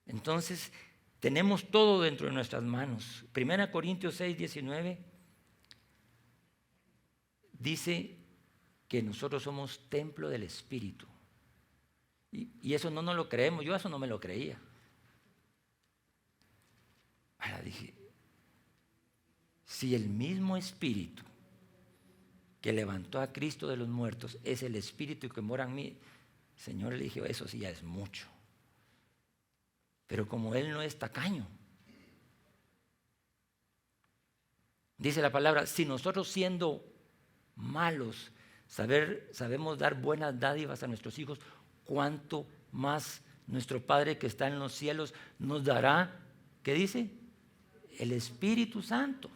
Entonces, tenemos todo dentro de nuestras manos. 1 Corintios 6, 19 dice que nosotros somos templo del Espíritu. Y eso no nos lo creemos. Yo eso no me lo creía. Ahora dije, si el mismo Espíritu que levantó a Cristo de los muertos es el Espíritu que mora en mí, Señor, le dije, eso sí ya es mucho. Pero como Él no es tacaño, dice la palabra, si nosotros siendo malos sabemos dar buenas dádivas a nuestros hijos, cuánto más nuestro Padre que está en los cielos nos dará, ¿qué dice? El Espíritu Santo.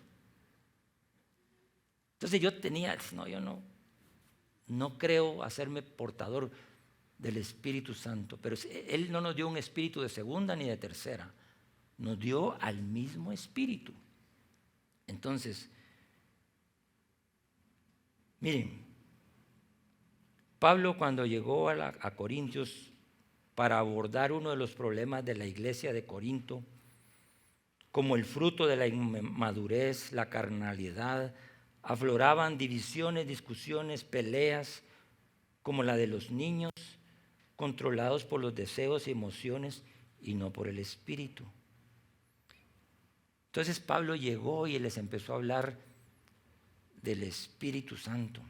Entonces yo no creo hacerme portador del Espíritu Santo, pero Él no nos dio un espíritu de segunda ni de tercera, nos dio al mismo Espíritu. Entonces, miren, Pablo cuando llegó a Corintios para abordar uno de los problemas de la iglesia de Corinto, como el fruto de la inmadurez, la carnalidad, afloraban divisiones, discusiones, peleas, como la de los niños, controlados por los deseos y emociones y no por el Espíritu. Entonces Pablo llegó y les empezó a hablar del Espíritu Santo.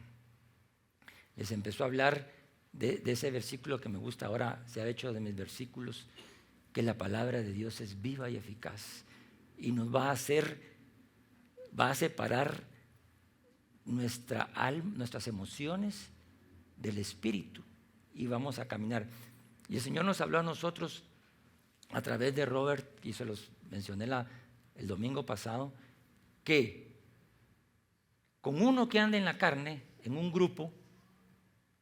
Les empezó a hablar de ese versículo que me gusta ahora, se ha hecho de mis versículos, que la palabra de Dios es viva y eficaz y nos va a separar nuestra alma, nuestras emociones del Espíritu y vamos a caminar. Y el Señor nos habló a nosotros a través de Robert, y se los mencioné el domingo pasado, que con uno que anda en la carne, en un grupo,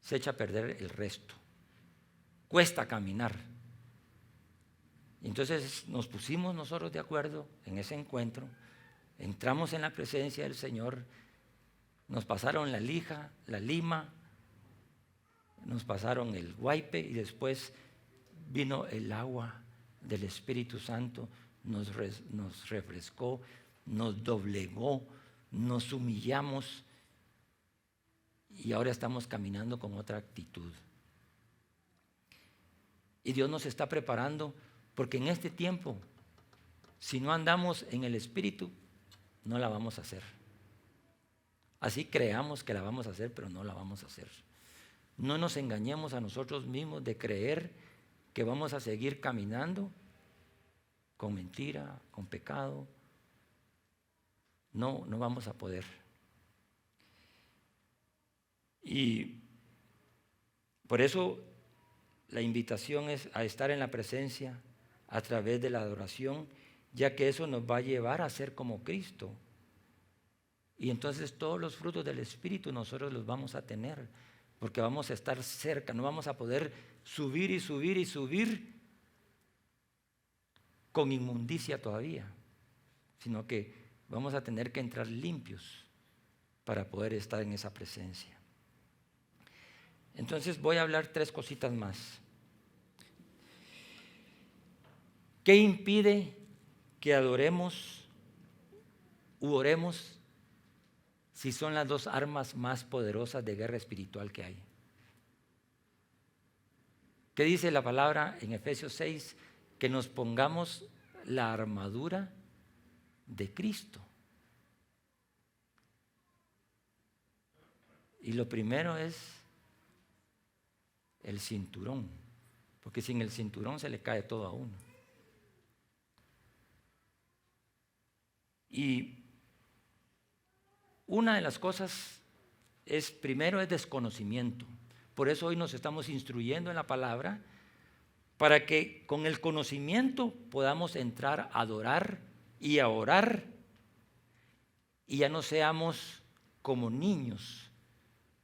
se echa a perder el resto. Cuesta caminar. Entonces nos pusimos nosotros de acuerdo en ese encuentro, entramos en la presencia del Señor, nos pasaron la lija, la lima, nos pasaron el guaipe y después vino el agua del Espíritu Santo, nos refrescó, nos doblegó, nos humillamos y ahora estamos caminando con otra actitud. Y Dios nos está preparando porque en este tiempo, si no andamos en el Espíritu, no la vamos a hacer. Así creamos que la vamos a hacer, pero no la vamos a hacer. No nos engañemos a nosotros mismos de creer que vamos a seguir caminando con mentira, con pecado. No vamos a poder. Y por eso la invitación es a estar en la presencia a través de la adoración, ya que eso nos va a llevar a ser como Cristo. Y entonces todos los frutos del Espíritu nosotros los vamos a tener, porque vamos a estar cerca, no vamos a poder subir y subir y subir con inmundicia todavía, sino que vamos a tener que entrar limpios para poder estar en esa presencia. Entonces voy a hablar 3 cositas más. ¿Qué impide que adoremos u oremos si son las 2 armas más poderosas de guerra espiritual que hay? ¿Qué dice la palabra en Efesios 6? Que nos pongamos la armadura de Cristo. Y lo primero es el cinturón, porque sin el cinturón se le cae todo a uno. Y una de las cosas es, primero, es desconocimiento. Por eso hoy nos estamos instruyendo en la palabra, para que con el conocimiento podamos entrar a adorar y a orar, y ya no seamos como niños,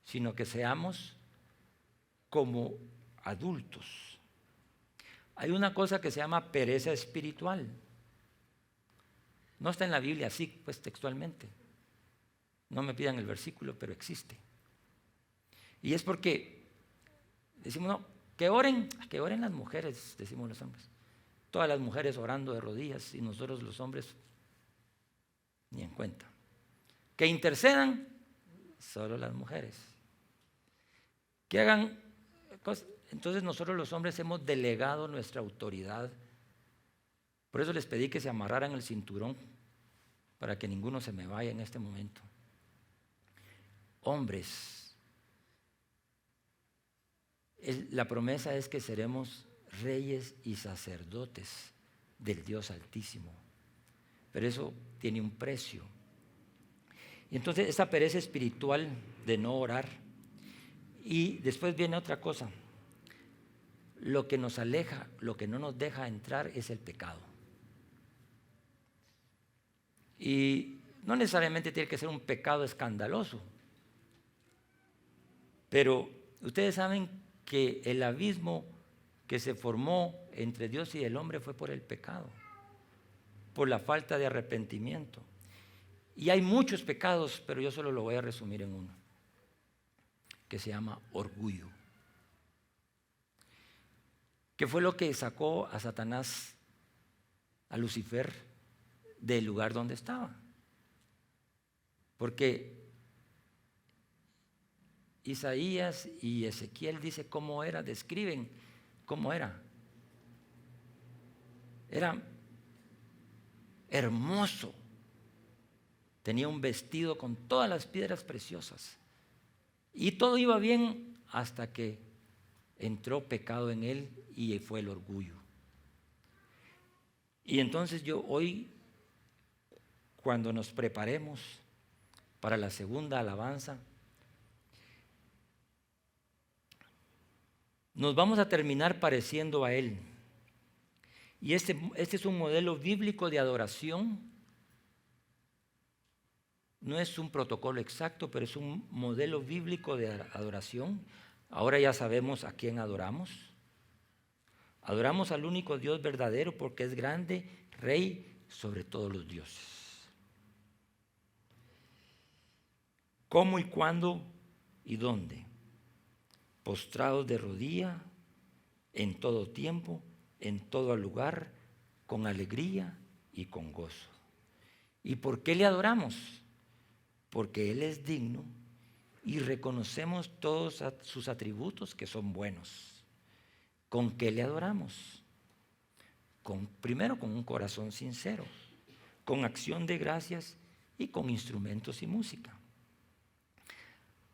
sino que seamos como adultos. Hay una cosa que se llama pereza espiritual. No está en la Biblia así, pues textualmente. No me pidan el versículo, pero existe. Y es porque decimos, no, que oren las mujeres, decimos los hombres. Todas las mujeres orando de rodillas y nosotros los hombres ni en cuenta. Que intercedan, solo las mujeres. Que hagan cosas. Entonces nosotros los hombres hemos delegado nuestra autoridad. Por eso les pedí que se amarraran el cinturón para que ninguno se me vaya en este momento. Hombres, la promesa es que seremos reyes y sacerdotes del Dios Altísimo. Pero eso tiene un precio. Y entonces esa pereza espiritual de no orar. Y después viene otra cosa. Lo que nos aleja, lo que no nos deja entrar es el pecado. Y no necesariamente tiene que ser un pecado escandaloso. Pero ustedes saben que el abismo que se formó entre Dios y el hombre fue por el pecado, por la falta de arrepentimiento. Y hay muchos pecados, pero yo solo lo voy a resumir en uno, que se llama orgullo. Que fue lo que sacó a Satanás, a Lucifer, del lugar donde estaba. Porque Isaías y Ezequiel dice cómo era, describen cómo era. Era hermoso. Tenía un vestido con todas las piedras preciosas. Y todo iba bien hasta que entró pecado en él y fue el orgullo. Y entonces yo hoy, cuando nos preparemos para la segunda alabanza, nos vamos a terminar pareciendo a Él. Y este es un modelo bíblico de adoración. No es un protocolo exacto, pero es un modelo bíblico de adoración. Ahora ya sabemos a quién adoramos. Adoramos al único Dios verdadero porque es grande, Rey sobre todos los dioses. ¿Cómo y cuándo y dónde? Postrados de rodilla, en todo tiempo, en todo lugar, con alegría y con gozo. ¿Y por qué le adoramos? Porque Él es digno y reconocemos todos sus atributos que son buenos. ¿Con qué le adoramos? Primero con un corazón sincero, con acción de gracias y con instrumentos y música.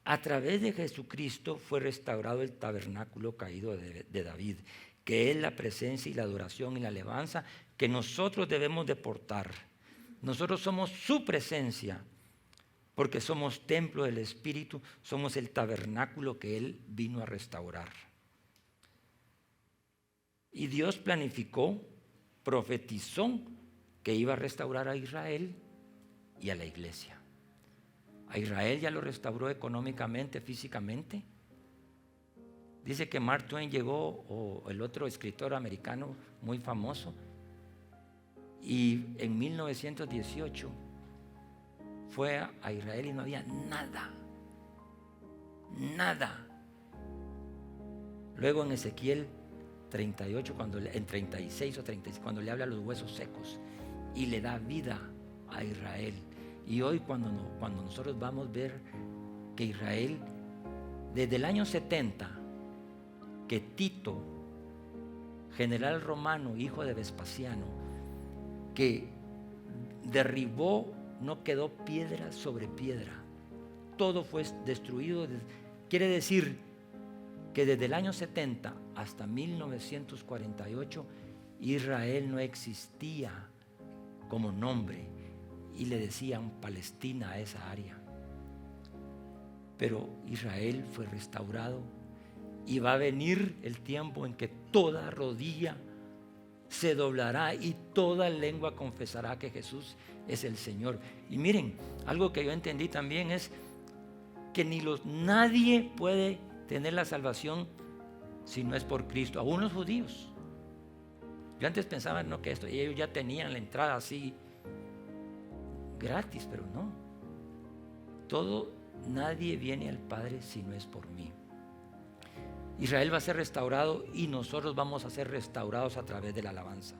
A través de Jesucristo fue restaurado el tabernáculo caído de David, que es la presencia y la adoración y la alabanza que nosotros debemos de portar. Nosotros somos su presencia, porque somos templo del Espíritu, somos el tabernáculo que Él vino a restaurar. Y Dios planificó, profetizó que iba a restaurar a Israel y a la iglesia. A Israel ya lo restauró económicamente, físicamente. Dice que Mark Twain llegó, o el otro escritor americano muy famoso, y en 1918 fue a Israel y no había nada. Nada. Luego en Ezequiel 38, en 36 o 36, cuando le habla a los huesos secos y le da vida a Israel. Y hoy cuando nosotros vamos a ver que Israel, desde el año 70, que Tito, general romano, hijo de Vespasiano, que derribó, no quedó piedra sobre piedra, todo fue destruido. Quiere decir que desde el año 70 hasta 1948 Israel no existía como nombre y le decían Palestina a esa área. Pero Israel fue restaurado y va a venir el tiempo en que toda rodilla se doblará y toda lengua confesará que Jesús es el Señor. Y miren, algo que yo entendí también es que nadie puede tener la salvación si no es por Cristo, aún los judíos. Yo antes pensaba que ellos ya tenían la entrada así gratis, pero no. Nadie viene al Padre si no es por mí. Israel va a ser restaurado y nosotros vamos a ser restaurados a través de la alabanza.